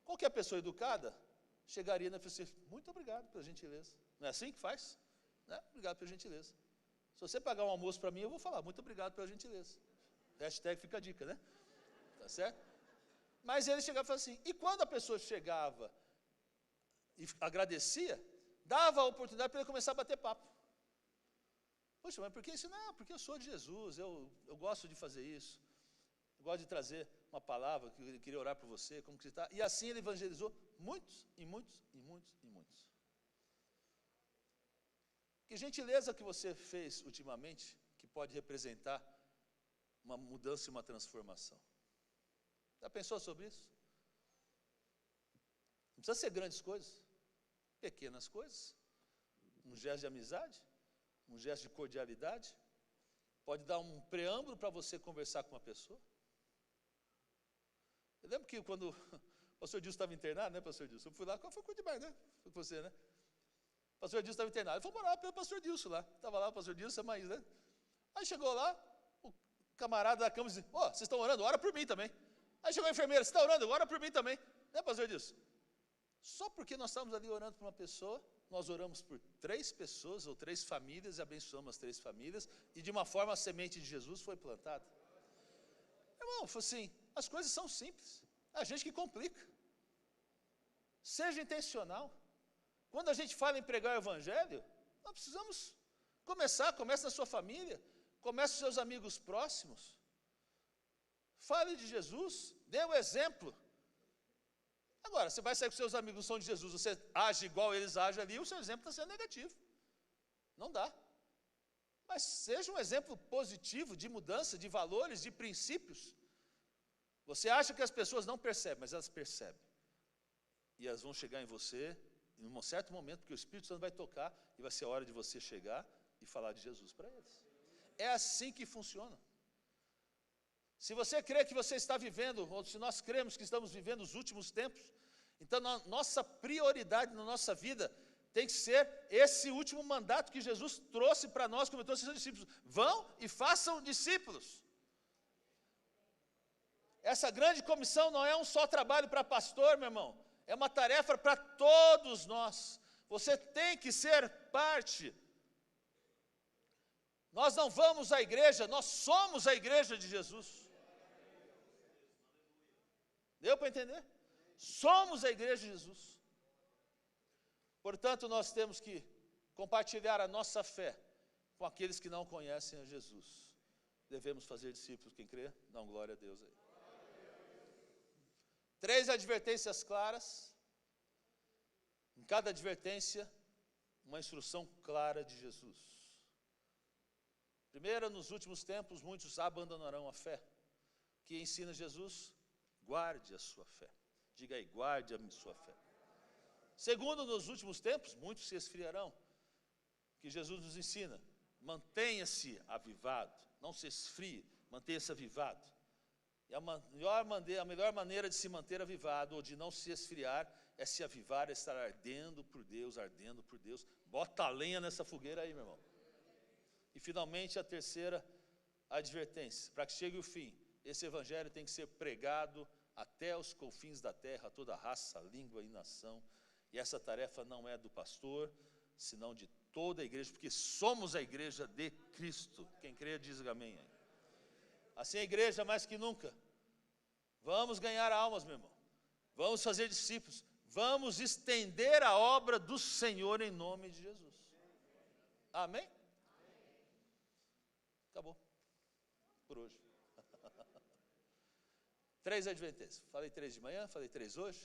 Qualquer pessoa educada chegaria e falaria assim, muito obrigado pela gentileza. Não é assim que faz? Né? Obrigado pela gentileza. Se você pagar um almoço para mim, eu vou falar, muito obrigado pela gentileza. Hashtag fica a dica, né? Tá certo? Mas ele chegava e falava assim, e quando a pessoa chegava e agradecia, dava a oportunidade para ele começar a bater papo. Poxa, mas por que isso? Não, porque eu sou de Jesus, eu gosto de fazer isso. Eu gosto de trazer uma palavra, que eu queria orar por você, como que você está. E assim ele evangelizou muitos, e muitos, e muitos, e muitos. Que gentileza que você fez ultimamente, que pode representar uma mudança e uma transformação. Já pensou sobre isso? Não precisa ser grandes coisas, pequenas coisas. Um gesto de amizade, um gesto de cordialidade, pode dar um preâmbulo para você conversar com uma pessoa. Eu lembro que quando o pastor Dilson estava internado, né, pastor Dilson? Eu fui lá, qual foi o culto de bairro, né? Foi com você, né? O pastor Dilson estava internado, eu fui morar pelo pastor Dilson lá. Estava lá o pastor Dilson, a Maís, né? Aí chegou lá, o camarada da cama disse, vocês estão orando? Ora por mim também. Aí chegou a enfermeira, você está orando? Ora por mim também. Né, pastor Dilson? Só porque nós estávamos ali orando por uma pessoa, nós oramos por 3 pessoas ou 3 famílias e abençoamos as 3 famílias e de uma forma a semente de Jesus foi plantada. Irmão, foi assim, as coisas são simples, a gente que complica. Seja intencional. Quando a gente fala em pregar o Evangelho, nós precisamos comece na sua família, comece com seus amigos próximos. Fale de Jesus, dê o exemplo. Agora, você vai sair com seus amigos, não são de Jesus, você age igual eles agem ali, o seu exemplo está sendo negativo. Não dá. Mas seja um exemplo positivo de mudança, de valores, de princípios. Você acha que as pessoas não percebem, mas elas percebem. E elas vão chegar em você, em um certo momento, porque o Espírito Santo vai tocar, e vai ser a hora de você chegar e falar de Jesus para eles. É assim que funciona. Se você crê que você está vivendo, ou se nós cremos que estamos vivendo os últimos tempos, então nossa prioridade na nossa vida tem que ser esse último mandato que Jesus trouxe para nós, como trouxe seus discípulos. Vão e façam discípulos. Essa grande comissão não é um só trabalho para pastor, meu irmão. É uma tarefa para todos nós. Você tem que ser parte. Nós não vamos à igreja, nós somos a igreja de Jesus. Deu para entender? Somos a igreja de Jesus. Portanto, nós temos que compartilhar a nossa fé com aqueles que não conhecem a Jesus. Devemos fazer discípulos. Quem crê, dá glória a Deus aí. 3 advertências claras. Em cada advertência, uma instrução clara de Jesus. Primeiro, nos últimos tempos, muitos abandonarão a fé. Que ensina Jesus? Guarde a sua fé. Diga aí, guarde a sua fé. Segundo, nos últimos tempos, muitos se esfriarão. Que Jesus nos ensina, mantenha-se avivado, não se esfrie, mantenha-se avivado. E a melhor maneira de se manter avivado, ou de não se esfriar, é se avivar, é estar ardendo por Deus, ardendo por Deus. Bota a lenha nessa fogueira aí, meu irmão. E finalmente a terceira advertência, para que chegue o fim, esse evangelho tem que ser pregado até os confins da terra, a toda raça, língua e nação. E essa tarefa não é do pastor, senão de toda a igreja, porque somos a igreja de Cristo. Quem crê diz amém. Assim a igreja mais que nunca, vamos ganhar almas, meu irmão. Vamos fazer discípulos. Vamos estender a obra do Senhor em nome de Jesus. Amém? Acabou. Por hoje. 3 advertências. Falei 3 de manhã, falei 3 hoje.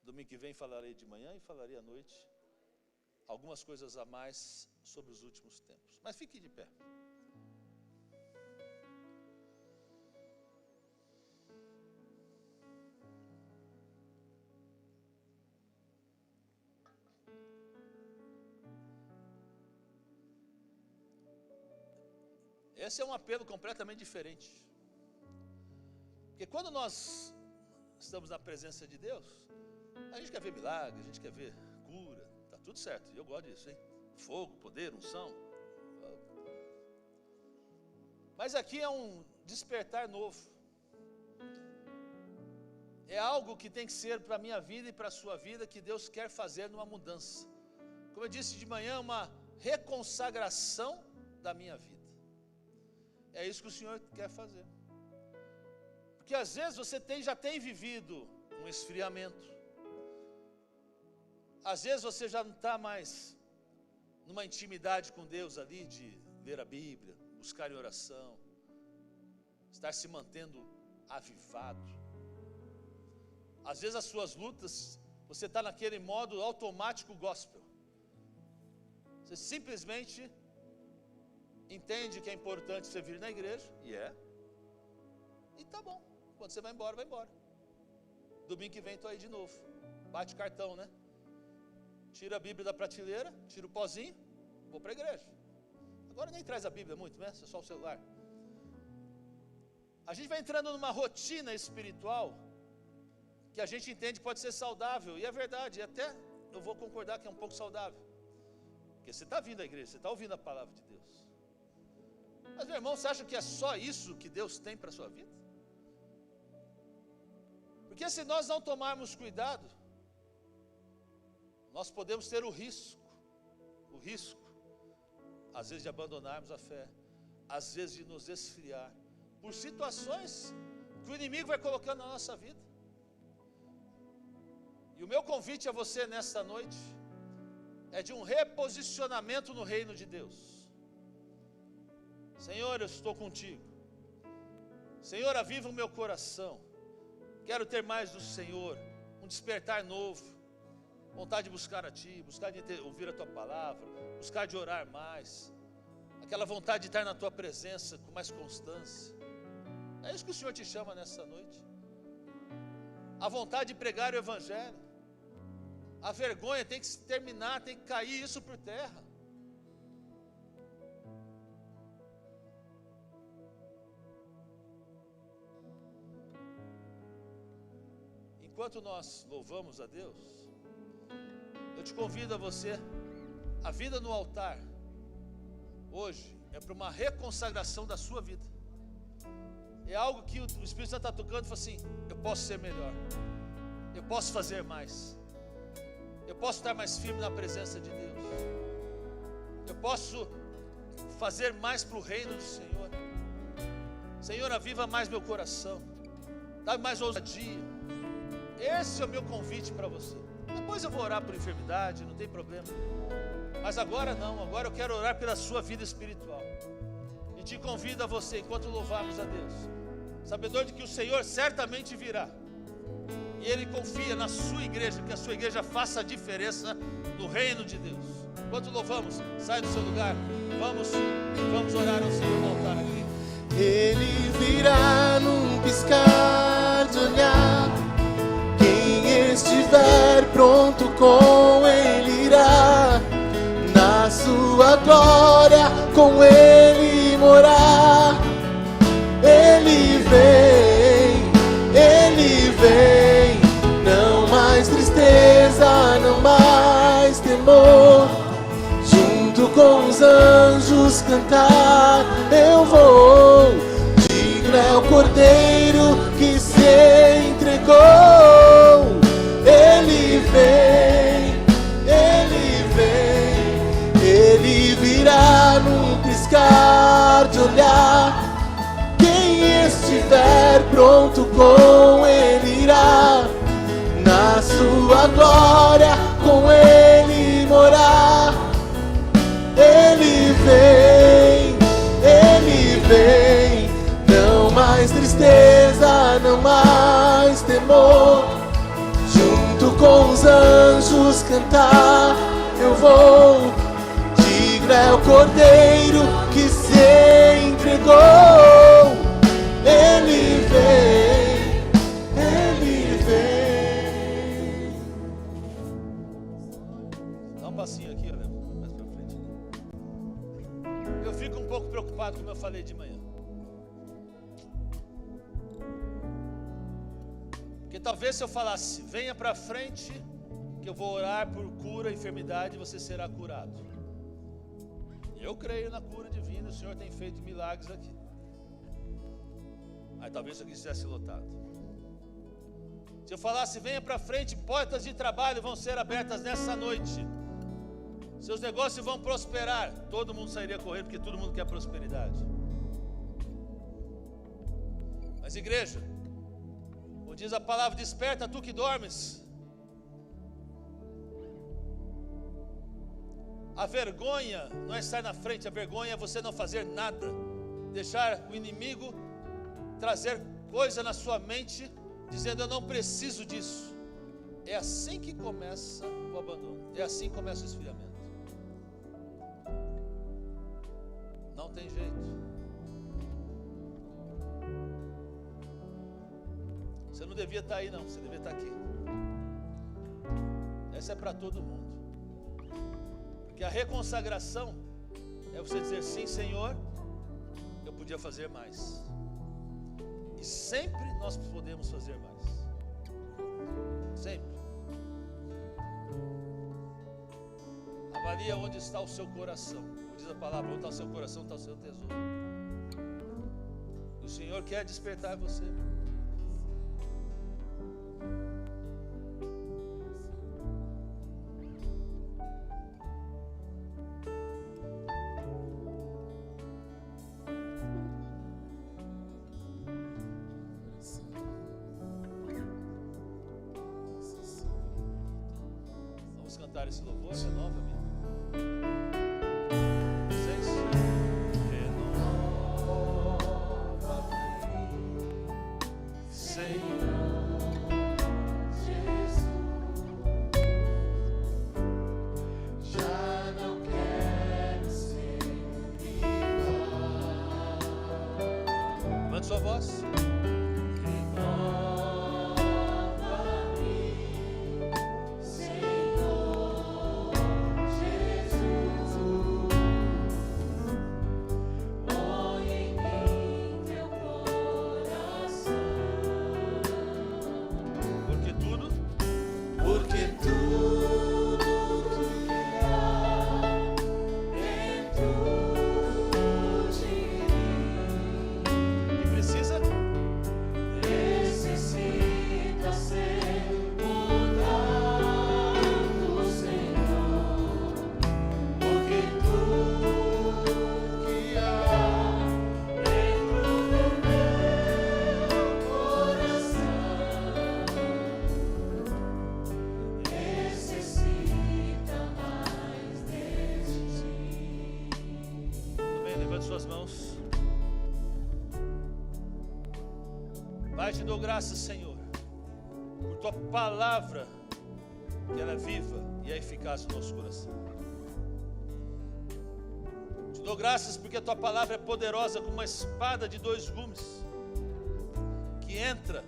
Domingo que vem falarei de manhã e falarei à noite. Algumas coisas a mais sobre os últimos tempos. Mas fique de pé. Esse é um apelo completamente diferente. Porque quando nós estamos na presença de Deus, a gente quer ver milagre, a gente quer ver cura, está tudo certo, e eu gosto disso, hein? Fogo, poder, unção. Mas aqui é um despertar novo. É algo que tem que ser para a minha vida e para a sua vida, que Deus quer fazer numa mudança. Como eu disse de manhã, uma reconsagração da minha vida. É isso que o Senhor quer fazer. Porque às vezes você já tem vivido um esfriamento. Às vezes você já não está mais numa intimidade com Deus ali, de ler a Bíblia, buscar em oração, estar se mantendo avivado. Às vezes as suas lutas, você está naquele modo automático gospel. Você simplesmente entende que é importante você vir na igreja, e tá bom. Quando você vai embora, vai embora. Domingo que vem estou aí de novo. Bate cartão, né? Tira a Bíblia da prateleira, tira o pozinho, vou para a igreja. Agora nem traz a Bíblia muito, né? É só o celular. A gente vai entrando numa rotina espiritual que a gente entende que pode ser saudável, e é verdade, e até eu vou concordar que é um pouco saudável. Porque você está vindo à igreja, você está ouvindo a palavra de Deus. Mas, meu irmão, você acha que é só isso que Deus tem para a sua vida? Porque se nós não tomarmos cuidado, nós podemos ter o risco, às vezes de abandonarmos a fé, às vezes de nos esfriar, por situações que o inimigo vai colocando na nossa vida. E o meu convite a você nesta noite é de um reposicionamento no reino de Deus. Senhor, eu estou contigo. Senhor, aviva o meu coração. Quero ter mais do Senhor, um despertar novo, vontade de buscar a Ti, buscar de ouvir a Tua palavra, buscar de orar mais, aquela vontade de estar na Tua presença com mais constância. É isso que o Senhor te chama nessa noite. A vontade de pregar o Evangelho. A vergonha tem que se terminar, tem que cair isso por terra. Enquanto nós louvamos a Deus, eu te convido a você, a vida no altar, hoje, é para uma reconsagração da sua vida. É algo que o Espírito Santo está tocando e fala assim: eu posso ser melhor, eu posso fazer mais, eu posso estar mais firme na presença de Deus, eu posso fazer mais para o reino do Senhor. Senhor, aviva mais meu coração, dá mais ousadia. Esse é o meu convite para você. Depois eu vou orar por enfermidade, não tem problema. Mas agora não, agora eu quero orar pela sua vida espiritual. E te convido a você, enquanto louvarmos a Deus, sabedor de que o Senhor certamente virá. E Ele confia na sua igreja, que a sua igreja faça a diferença no reino de Deus. Enquanto louvamos, sai do seu lugar, vamos orar ao Senhor no altar aqui. Ele virá num piscar de olhar. Quem estiver pronto com Ele irá. Na sua glória com Ele morar. Ele vem, não mais tristeza, não mais temor. Junto com os anjos cantar eu vou. Digno é o Cordeiro que se entregou. Ele virá num piscar de olhar. Quem estiver pronto com Ele irá. Na sua glória com Ele morar. Ele vem, não mais tristeza, não mais temor. Junto com os anjos cantar eu vou. Digno é o Cordeiro que se entregou. Ele vem. Dá um passinho aqui, olha, mais pra frente. Eu fico um pouco preocupado, como eu falei de manhã. Porque talvez se eu falasse, venha pra frente, que eu vou orar por cura, enfermidade, você será curado. Eu creio na cura divina, o Senhor tem feito milagres aqui. Aí talvez eu quisesse lotado. Se eu falasse, venha para frente, portas de trabalho vão ser abertas nessa noite. Seus negócios vão prosperar. Todo mundo sairia correndo, porque todo mundo quer prosperidade. Mas igreja, como diz a palavra, desperta tu que dormes. A vergonha não é estar na frente, a vergonha é você não fazer nada, deixar o inimigo trazer coisa na sua mente, dizendo eu não preciso disso. É assim que começa o abandono, é assim que começa o esfriamento. Não tem jeito. Você não devia estar aí não, você devia estar aqui. Essa é para todo mundo. Porque a reconsagração é você dizer, sim Senhor, eu podia fazer mais. E sempre nós podemos fazer mais. Sempre. Avalia onde está o seu coração. Como diz a palavra, onde está o seu coração, está o seu tesouro. O Senhor quer despertar você. Cantar esse louvor, renova-me. Vocês? Renova-me, Senhor Jesus. Já não quero ser igual. Levante sua voz. Pai, te dou graças, Senhor, por tua palavra, que ela é viva e é eficaz no nosso coração. Te dou graças porque a tua palavra é poderosa como uma espada de 2 gumes, que entra,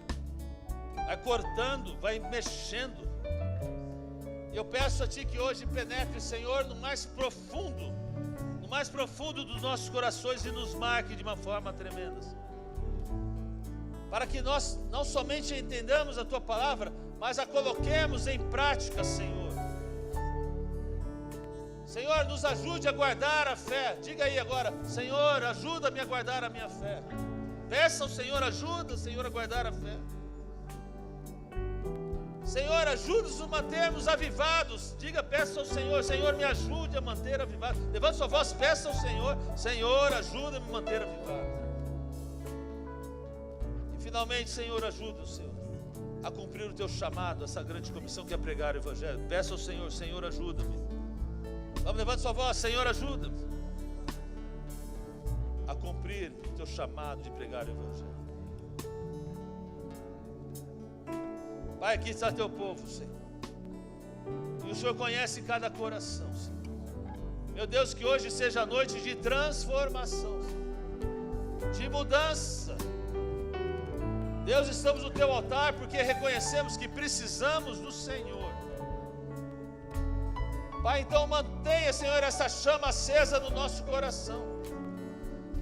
vai cortando, vai mexendo. E eu peço a Ti que hoje penetre, Senhor, no mais profundo dos nossos corações e nos marque de uma forma tremenda, para que nós não somente entendamos a Tua palavra, mas a coloquemos em prática, Senhor. Senhor, nos ajude a guardar a fé. Diga aí agora: Senhor, ajuda-me a guardar a minha fé. Peça ao Senhor ajuda, Senhor, a guardar a fé. Senhor, ajuda-nos a mantermos avivados. Diga, peça ao Senhor: Senhor, me ajude a manter avivado. Levante sua voz, peça ao Senhor: Senhor, ajuda-me a manter avivado. E finalmente, Senhor, ajuda o Senhor a cumprir o teu chamado, essa grande comissão que é pregar o Evangelho. Peça ao Senhor: Senhor, ajuda-me. Vamos, levante sua voz: Senhor, ajuda-me a cumprir o teu chamado de pregar o Evangelho. Pai, aqui está teu povo, Senhor, e o Senhor conhece cada coração, Senhor. Meu Deus, que hoje seja a noite de transformação, Senhor, de mudança. Deus, estamos no teu altar porque reconhecemos que precisamos do Senhor. Pai, então mantenha, Senhor, essa chama acesa no nosso coração.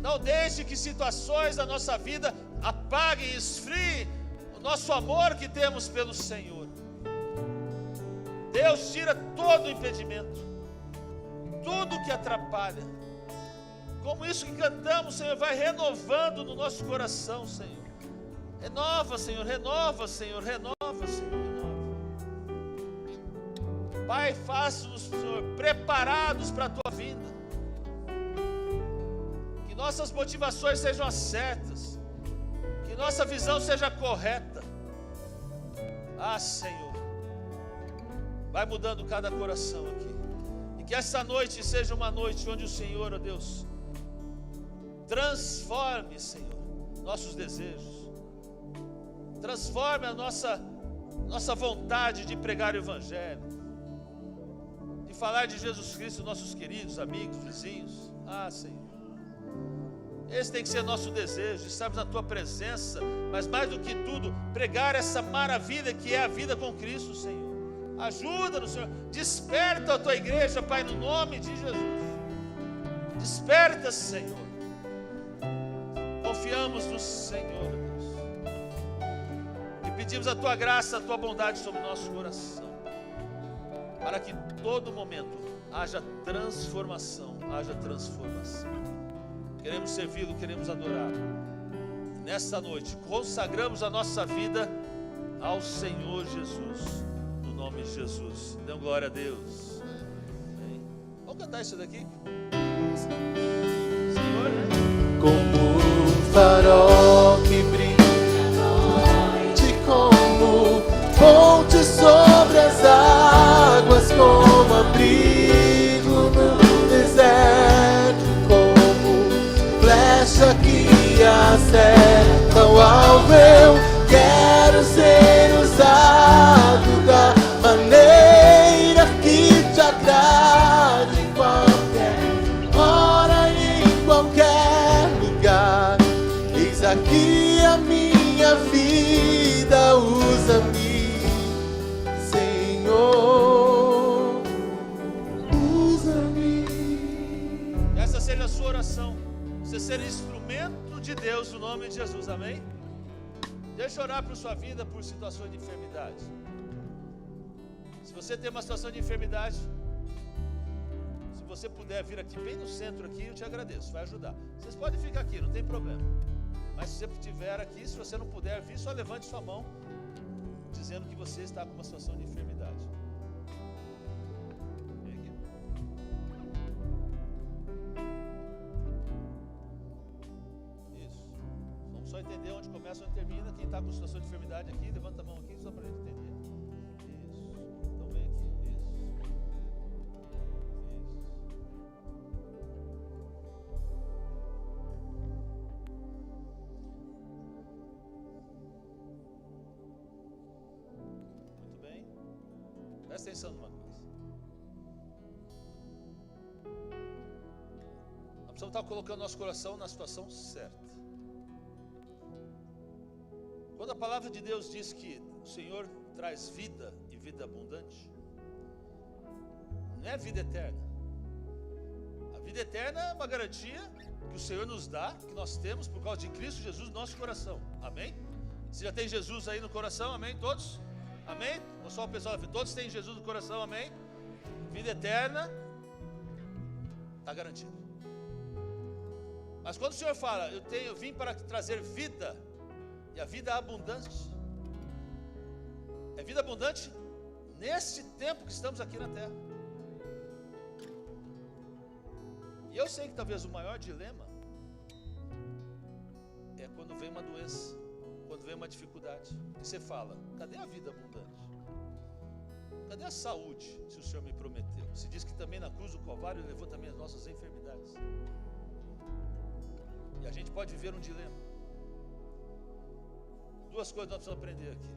Não deixe que situações da nossa vida apaguem e esfriem o nosso amor que temos pelo Senhor. Deus, tira todo o impedimento, tudo que atrapalha. Como isso que cantamos, Senhor, vai renovando no nosso coração, Senhor. Renova, Senhor, renova, Senhor, renova, Senhor, renova. Pai, faça-nos, Senhor, preparados para a tua vinda. Que nossas motivações sejam as certas, que nossa visão seja correta. Ah, Senhor, vai mudando cada coração aqui. E que essa noite seja uma noite onde o Senhor, ó Deus, transforme, Senhor, nossos desejos. Transforme a nossa vontade de pregar o Evangelho, de falar de Jesus Cristo, nossos queridos, amigos, vizinhos. Ah, Senhor, esse tem que ser nosso desejo, de estarmos na Tua presença, mas mais do que tudo, pregar essa maravilha que é a vida com Cristo, Senhor. Ajuda-nos, Senhor, desperta a Tua igreja, Pai, no nome de Jesus. Desperta, Senhor. Confiamos no Senhor, Deus, e pedimos a Tua graça, a Tua bondade sobre o nosso coração, para que todo momento haja transformação, haja transformação. Queremos servi-lo, queremos adorá-lo. Nesta noite, consagramos a nossa vida ao Senhor Jesus, no nome de Jesus. Dão glória a Deus. Amém. Vamos cantar isso daqui? Senhor, né? Como um farol que brilha à noite, como fonte sobre as águas, como abrigo no deserto, como flecha que acerta o alvo. Eu quero ser usado da maneira que te agrade, em qualquer hora e em qualquer lugar. Eis aqui a minha vida, usa-me, Senhor, usa-me. Essa seja a sua oração, você ser instrumento de Deus no nome de Jesus, amém? Deixa eu orar por sua vida, por situações de enfermidade. Se você tem uma situação de enfermidade, se você puder vir aqui bem no centro aqui, eu te agradeço, vai ajudar. Vocês podem ficar aqui, não tem problema. Mas se você estiver aqui, se você não puder vir, só levante sua mão, dizendo que você está com uma situação de enfermidade. Vem aqui. Isso. Vamos só entender onde começa e onde termina. Quem está com situação de enfermidade aqui, levanta a mão aqui só para a gente entender. Isso. Então vem aqui. Isso. Isso. Presta atenção numa coisa. Nós precisamos estar colocando nosso coração na situação certa. Quando a palavra de Deus diz que o Senhor traz vida e vida abundante, não é vida eterna. A vida eterna é uma garantia que o Senhor nos dá, que nós temos por causa de Cristo Jesus no nosso coração. Amém? Você já tem Jesus aí no coração? Amém? Todos? Amém? Ou só o pessoal? Todos têm Jesus no coração? Amém? Vida eterna está garantida. Mas quando o Senhor fala, eu vim para trazer vida, e a vida abundante, é vida abundante nesse tempo que estamos aqui na terra. E eu sei que talvez o maior dilema é quando vem uma doença, quando vem uma dificuldade, e você fala, cadê a vida abundante? Cadê a saúde, se o Senhor me prometeu? Se diz que também na cruz do Calvário levou também as nossas enfermidades. E a gente pode viver um dilema. Duas coisas nós precisamos aprender aqui.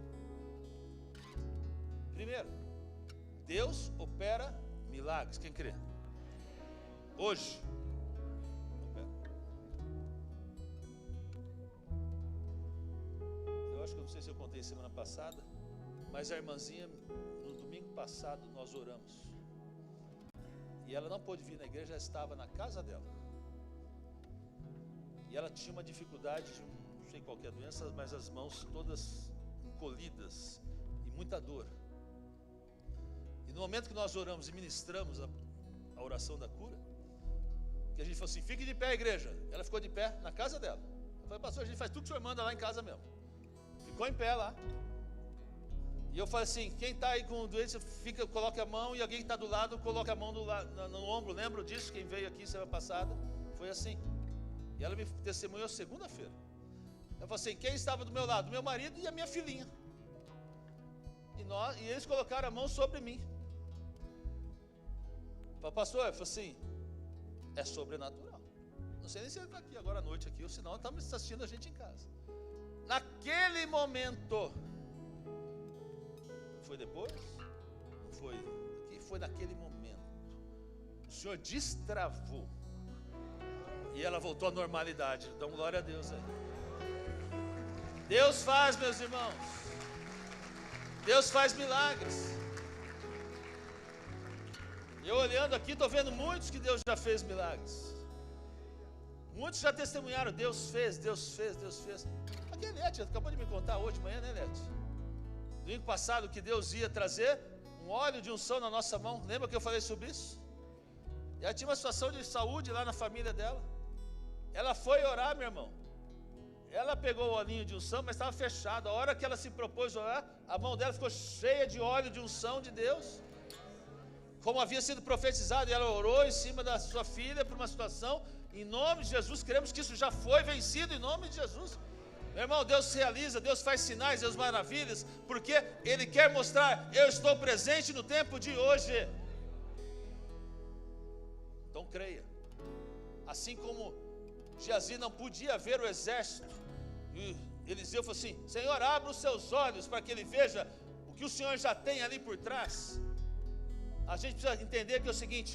Primeiro, Deus opera milagres. Quem crê? Hoje. Eu acho que eu não sei se eu contei semana passada, mas a irmãzinha, no domingo passado, nós oramos. E ela não pôde vir na igreja, já estava na casa dela. E ela tinha uma dificuldade de, não sei qual que é a doença, mas as mãos todas encolhidas e muita dor. E no momento que nós oramos e ministramos a oração da cura, que a gente falou assim, fique de pé, igreja. Ela ficou de pé na casa dela. Eu falei, pastor, a gente faz tudo que o senhor manda lá em casa mesmo. Ficou em pé lá. E eu falei assim, quem está aí com doença, coloca a mão, e alguém que está do lado, coloca a mão no ombro. Lembro disso? Quem veio aqui semana passada, foi assim. E ela me testemunhou segunda-feira. Eu falei assim, quem estava do meu lado? Meu marido e a minha filhinha. E eles colocaram a mão sobre mim. Eu falei, pastor, eu falei assim, é sobrenatural. Não sei nem se ele está aqui agora à noite aqui, ou senão ele está assistindo a gente em casa. Naquele momento, foi depois? Não foi aqui, foi naquele momento. O Senhor destravou. E ela voltou à normalidade. Dão glória a Deus aí. Deus faz, meus irmãos. Deus faz milagres. Eu olhando aqui, estou vendo muitos que Deus já fez milagres. Muitos já testemunharam, Deus fez, Deus fez, Deus fez. Aqui, Lete, acabou de me contar hoje de manhã, né, Lete? Domingo passado que Deus ia trazer um óleo de unção na nossa mão. Lembra que eu falei sobre isso? E ela tinha uma situação de saúde lá na família dela. Ela foi orar, meu irmão. Ela pegou o olhinho de unção, mas estava fechado. A hora que ela se propôs a orar, a mão dela ficou cheia de óleo de unção de Deus. Como havia sido profetizado, e ela orou em cima da sua filha por uma situação. Em nome de Jesus, cremos que isso já foi vencido em nome de Jesus. Meu irmão, Deus realiza, Deus faz sinais, Deus maravilhas, porque Ele quer mostrar, eu estou presente no tempo de hoje. Então creia. Assim como Geazi não podia ver o exército, e Eliseu falou assim, Senhor, abra os seus olhos para que ele veja o que o Senhor já tem ali por trás. A gente precisa entender que é o seguinte,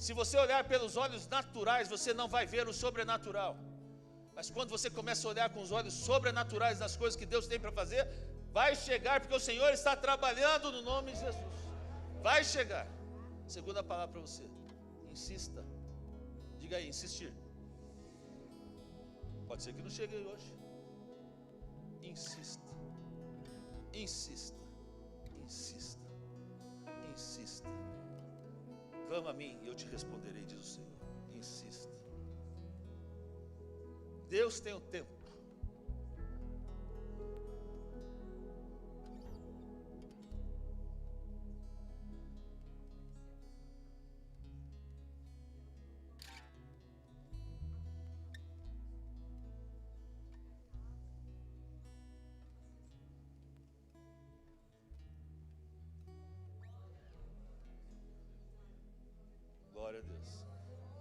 se você olhar pelos olhos naturais, você não vai ver o sobrenatural. Mas quando você começa a olhar com os olhos sobrenaturais das coisas que Deus tem para fazer, vai chegar, porque o Senhor está trabalhando no nome de Jesus. Vai chegar. Segunda palavra para você, insista. Diga aí, insistir. Pode ser que não chegue hoje. Insista. Insista. Insista. Insista. Clama a mim e eu te responderei, diz o Senhor. Insista. Deus tem o tempo. Glória a Deus.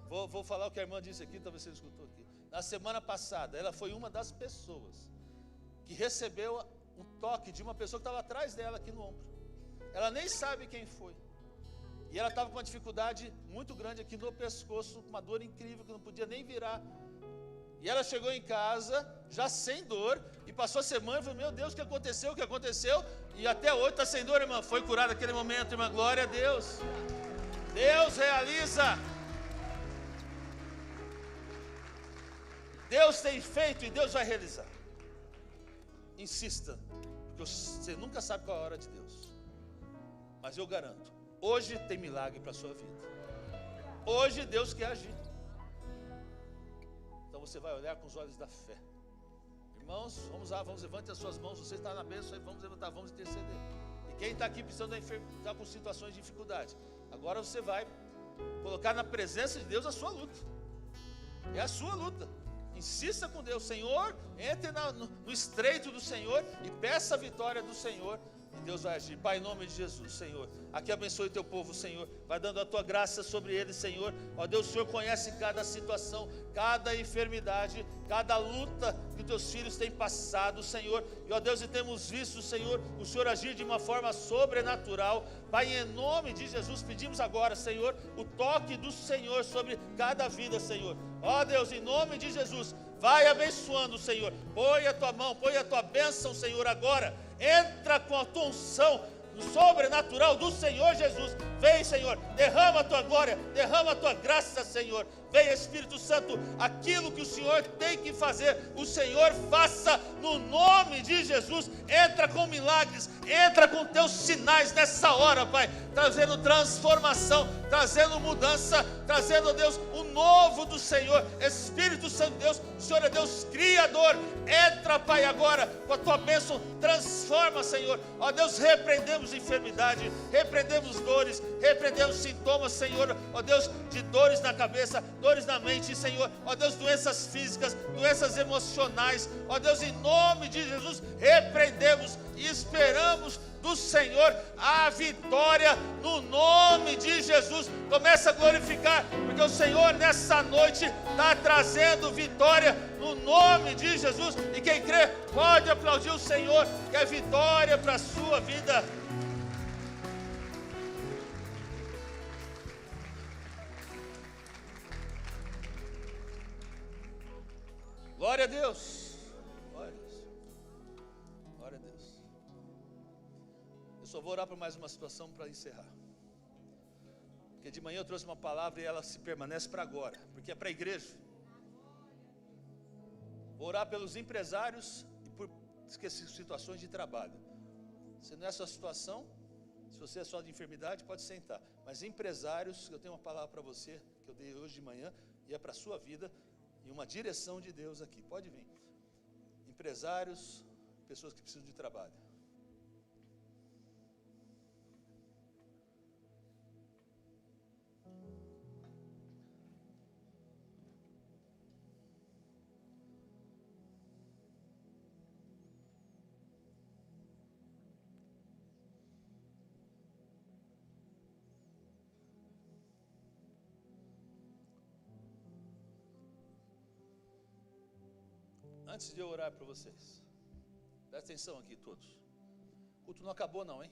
Vou falar o que a irmã disse aqui, talvez você não escutou aqui. Na semana passada, ela foi uma das pessoas que recebeu um toque de uma pessoa que estava atrás dela aqui no ombro. ela nem sabe quem foi. E ela estava com uma dificuldade muito grande aqui no pescoço, com uma dor incrível, que não podia nem virar. E ela chegou em casa, já sem dor, e passou a semana e falou, meu Deus, o que aconteceu? O que aconteceu? E até hoje está sem dor, irmã. Foi curada naquele momento, irmã. Glória a Deus. Deus realiza. Deus tem feito e Deus vai realizar. Insista, porque você nunca sabe qual é a hora de Deus. Mas eu garanto, hoje tem milagre para a sua vida. Hoje Deus quer agir. Então você vai olhar com os olhos da fé. Irmãos, vamos lá, levante as suas mãos. Você está na bênção, vamos levantar, vamos interceder. E quem está aqui precisando está com situações de dificuldade, agora você vai colocar na presença de Deus a sua luta. É a sua luta. Insista com Deus, Senhor, entre no estreito do Senhor e peça a vitória do Senhor. E Deus vai agir. Pai, em nome de Jesus, Senhor, aqui abençoe o teu povo, Senhor. Vai dando a tua graça sobre eles, Senhor. Ó Deus, o Senhor conhece cada situação, cada enfermidade, cada luta que os teus filhos têm passado, Senhor. E ó Deus, e temos visto, Senhor, o Senhor agir de uma forma sobrenatural. Pai, em nome de Jesus, pedimos agora, Senhor, o toque do Senhor sobre cada vida, Senhor. Ó Deus, em nome de Jesus, vai abençoando, Senhor. Põe a tua mão, põe a tua bênção, Senhor, agora. Entra com a tua unção no sobrenatural do Senhor Jesus. Vem, Senhor, derrama a tua glória, derrama a tua graça, Senhor. Vem, Espírito Santo, aquilo que o Senhor tem que fazer, o Senhor faça no nome de Jesus. Entra com milagres, entra com teus sinais nessa hora, Pai, trazendo transformação, trazendo mudança, trazendo, Deus, o novo do Senhor. Espírito Santo, Deus, o Senhor é Deus Criador. Entra, Pai, agora com a tua bênção, transforma, Senhor. Ó Deus, repreendemos enfermidade, repreendemos dores, repreendemos sintomas, Senhor, ó Deus, de dores na cabeça, dores na mente, Senhor, ó Deus, doenças físicas, doenças emocionais, ó Deus, em nome de Jesus, repreendemos e esperamos do Senhor a vitória no nome de Jesus. Começa a glorificar, porque o Senhor nessa noite está trazendo vitória no nome de Jesus. E quem crê pode aplaudir o Senhor, que é vitória para a sua vida. Glória a Deus. Glória a Deus. Glória a Deus. Eu só vou orar por mais uma situação para encerrar. Porque de manhã eu trouxe uma palavra e ela se permanece para agora, porque é para a igreja. Vou orar pelos empresários e por situações de trabalho. Se não é a sua situação, se você é só de enfermidade, pode sentar. Mas empresários, eu tenho uma palavra para você, que eu dei hoje de manhã, e é para a sua vida, e uma direção de Deus aqui. Pode vir. Empresários, pessoas que precisam de trabalho. Antes de eu orar para vocês, presta atenção aqui todos. O culto não acabou não, hein?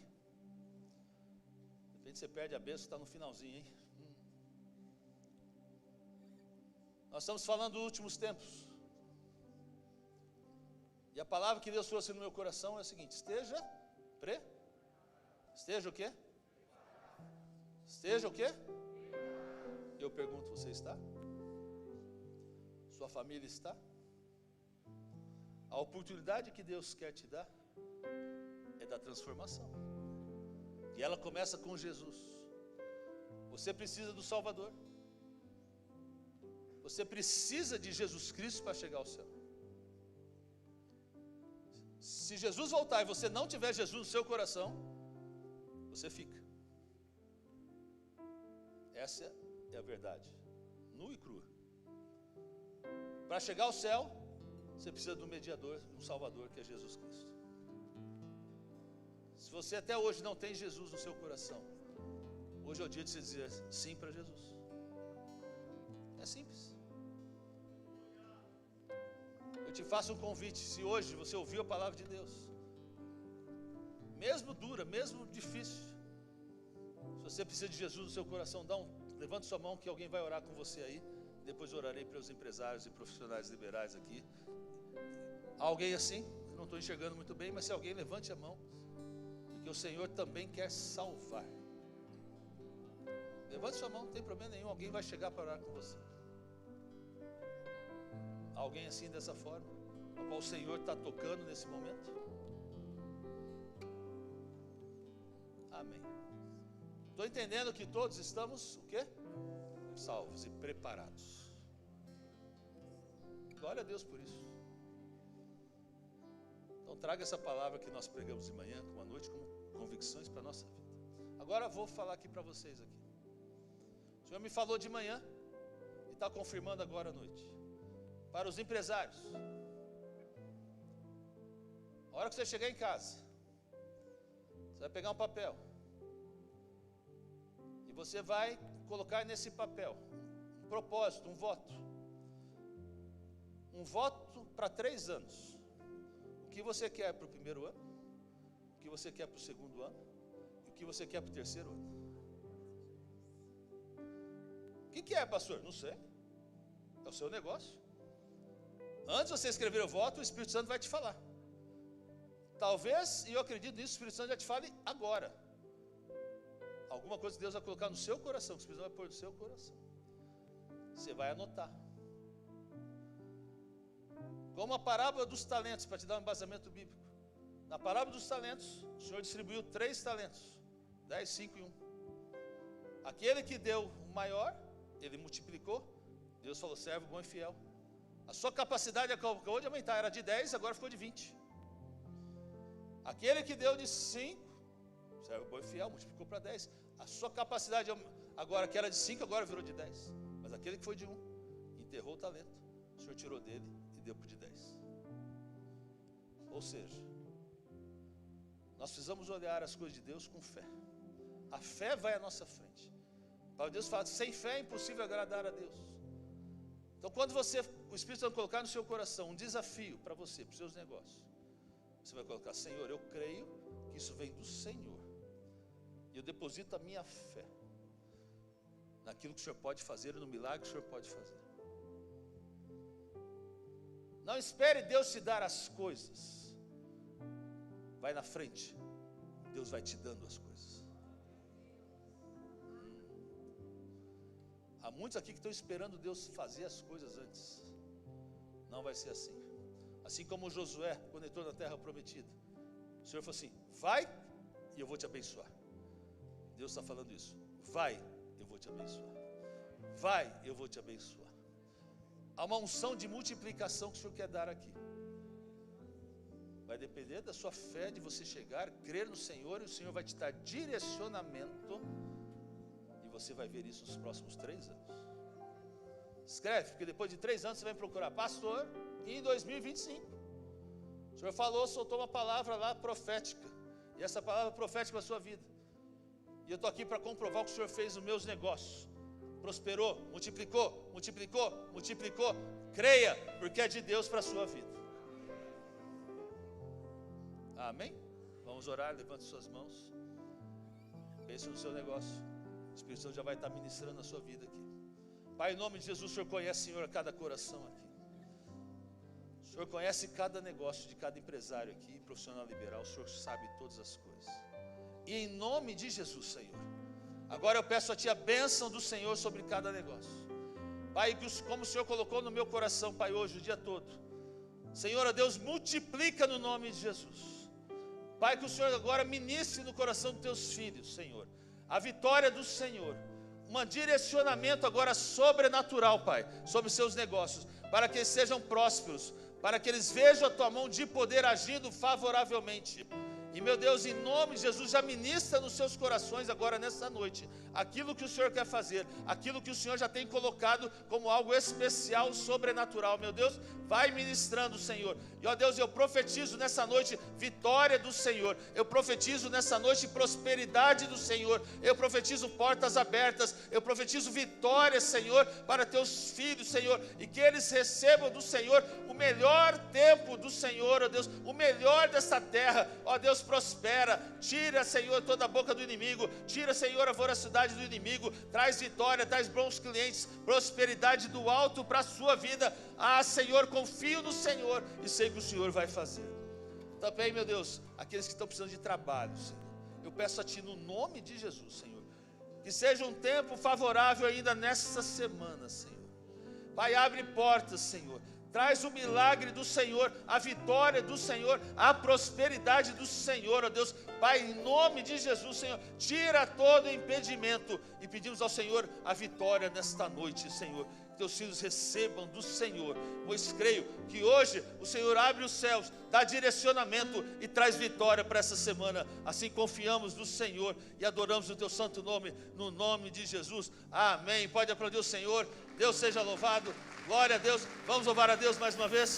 De repente você perde a bênção, está no finalzinho, hein? Nós estamos falando dos últimos tempos. E a palavra que Deus trouxe no meu coração é a seguinte: esteja o quê? Esteja o quê? Eu pergunto, você está? Sua família está? A oportunidade que Deus quer te dar é da transformação. E ela começa com Jesus. Você precisa do Salvador. Você precisa de Jesus Cristo para chegar ao céu. Se Jesus voltar e você não tiver Jesus no seu coração, você fica. Essa é a verdade, nua e crua. Para chegar ao céu, você precisa de um mediador, de um Salvador, que é Jesus Cristo. Se você até hoje não tem Jesus no seu coração, hoje é o dia de você dizer sim para Jesus. É simples. Eu te faço um convite. Se hoje você ouviu a palavra de Deus, mesmo dura, mesmo difícil, você precisa de Jesus no seu coração, levante sua mão que alguém vai orar com você aí. Depois orarei para os empresários e profissionais liberais aqui. Alguém assim? Eu não estou enxergando muito bem, mas se alguém, levante a mão, porque o Senhor também quer salvar. Levante sua mão, não tem problema nenhum, alguém vai chegar para orar com você. Alguém assim, dessa forma, a qual o Senhor está tocando nesse momento? Amém. Estou entendendo que todos estamos, o quê? Salvos e preparados. Glória a Deus por isso. Então traga essa palavra que nós pregamos de manhã, como à noite, como convicções para a nossa vida. Agora vou falar aqui para vocês aqui. O Senhor me falou de manhã e está confirmando agora à noite. Para os empresários, a hora que você chegar em casa, você vai pegar um papel e você vai colocar nesse papel um propósito, um voto para 3 anos. O que você quer para o primeiro ano, o que você quer para o segundo ano e o que você quer para o terceiro ano. O que é, pastor? Não sei, é o seu negócio. Antes de você escrever o voto, o Espírito Santo vai te falar. Talvez, e eu acredito nisso, o Espírito Santo já te fale agora. Alguma coisa que Deus vai colocar no seu coração, que o Espírito Santo vai pôr no seu coração. Você vai anotar. Como a parábola dos talentos, para te dar um embasamento bíblico. Na parábola dos talentos, o Senhor distribuiu 3 talentos. 10, 5 e 1. Aquele que deu o maior, ele multiplicou. Deus falou, servo bom e fiel. A sua capacidade acabou de aumentar, era de 10, agora ficou de 20. Aquele que deu de 5, servo bom e fiel, multiplicou para 10. A sua capacidade agora, que era de 5, agora virou de 10. Mas aquele que foi de 1, enterrou o talento. O Senhor tirou dele e deu para de 10. Ou seja, nós precisamos olhar as coisas de Deus com fé. A fé vai à nossa frente. Para Deus fala, sem fé é impossível agradar a Deus. Então quando o Espírito Santo colocar no seu coração um desafio para você, para os seus negócios, você vai colocar, Senhor, eu creio que isso vem do Senhor. E eu deposito a minha fé naquilo que o Senhor pode fazer, no milagre que o Senhor pode fazer. Não espere Deus te dar as coisas. Vai na frente. Deus vai te dando as coisas. Há muitos aqui que estão esperando Deus fazer as coisas antes. Não vai ser assim. Assim como Josué, quando entrou na terra prometida, o Senhor falou assim, vai e eu vou te abençoar. Deus está falando isso. Vai, eu vou te abençoar. Vai, eu vou te abençoar. Há uma unção de multiplicação que o Senhor quer dar aqui. Vai depender da sua fé, de você chegar, crer no Senhor, e o Senhor vai te dar direcionamento. E você vai ver isso nos próximos 3 anos. Escreve, porque depois de 3 anos você vai me procurar, pastor, e em 2025. O Senhor falou, soltou uma palavra lá profética. E essa palavra profética para a sua vida. E eu estou aqui para comprovar o que o Senhor fez nos meus negócios. Prosperou, multiplicou, multiplicou, multiplicou. Creia, porque é de Deus para a sua vida. Amém? Vamos orar, levante suas mãos. Pense no seu negócio. O Espírito Santo já vai estar ministrando na sua vida aqui. Pai, em nome de Jesus, o Senhor conhece, Senhor, cada coração aqui. O Senhor conhece cada negócio de cada empresário aqui, profissional liberal. O Senhor sabe todas as coisas. E em nome de Jesus, Senhor, agora eu peço a Ti a bênção do Senhor sobre cada negócio. Pai, como o Senhor colocou no meu coração, Pai, hoje, o dia todo. Senhor, ó Deus, multiplica no nome de Jesus. Pai, que o Senhor agora ministre no coração dos Teus filhos, Senhor, a vitória do Senhor. Um direcionamento agora sobrenatural, Pai, sobre os seus negócios, para que eles sejam prósperos, para que eles vejam a Tua mão de poder agindo favoravelmente. E meu Deus, em nome de Jesus, já ministra nos seus corações agora nessa noite aquilo que o Senhor quer fazer, aquilo que o Senhor já tem colocado como algo especial, sobrenatural. Meu Deus, vai ministrando, Senhor. E ó Deus, eu profetizo nessa noite vitória do Senhor. Eu profetizo nessa noite prosperidade do Senhor. Eu profetizo portas abertas. Eu profetizo vitória, Senhor, para Teus filhos, Senhor. E que eles recebam do Senhor o melhor tempo do Senhor, ó Deus, o melhor dessa terra. Ó Deus, Deus, prospera. Tira, Senhor, toda a boca do inimigo. Tira, Senhor, a voracidade do inimigo. Traz vitória, traz bons clientes, prosperidade do alto para a sua vida. Ah, Senhor, confio no Senhor e sei que o Senhor vai fazer. Também, meu Deus, aqueles que estão precisando de trabalho, Senhor, eu peço a Ti no nome de Jesus, Senhor, que seja um tempo favorável ainda nessa semana, Senhor. Pai, abre portas, Senhor. Traz o milagre do Senhor, a vitória do Senhor, a prosperidade do Senhor, ó Deus. Pai, em nome de Jesus, Senhor, tira todo impedimento e pedimos ao Senhor a vitória nesta noite, Senhor. Que teus filhos recebam do Senhor, pois creio que hoje o Senhor abre os céus, dá direcionamento e traz vitória para essa semana. Assim confiamos no Senhor e adoramos o teu santo nome, no nome de Jesus. Amém. Pode aplaudir o Senhor. Deus seja louvado. Glória a Deus. Vamos louvar a Deus mais uma vez.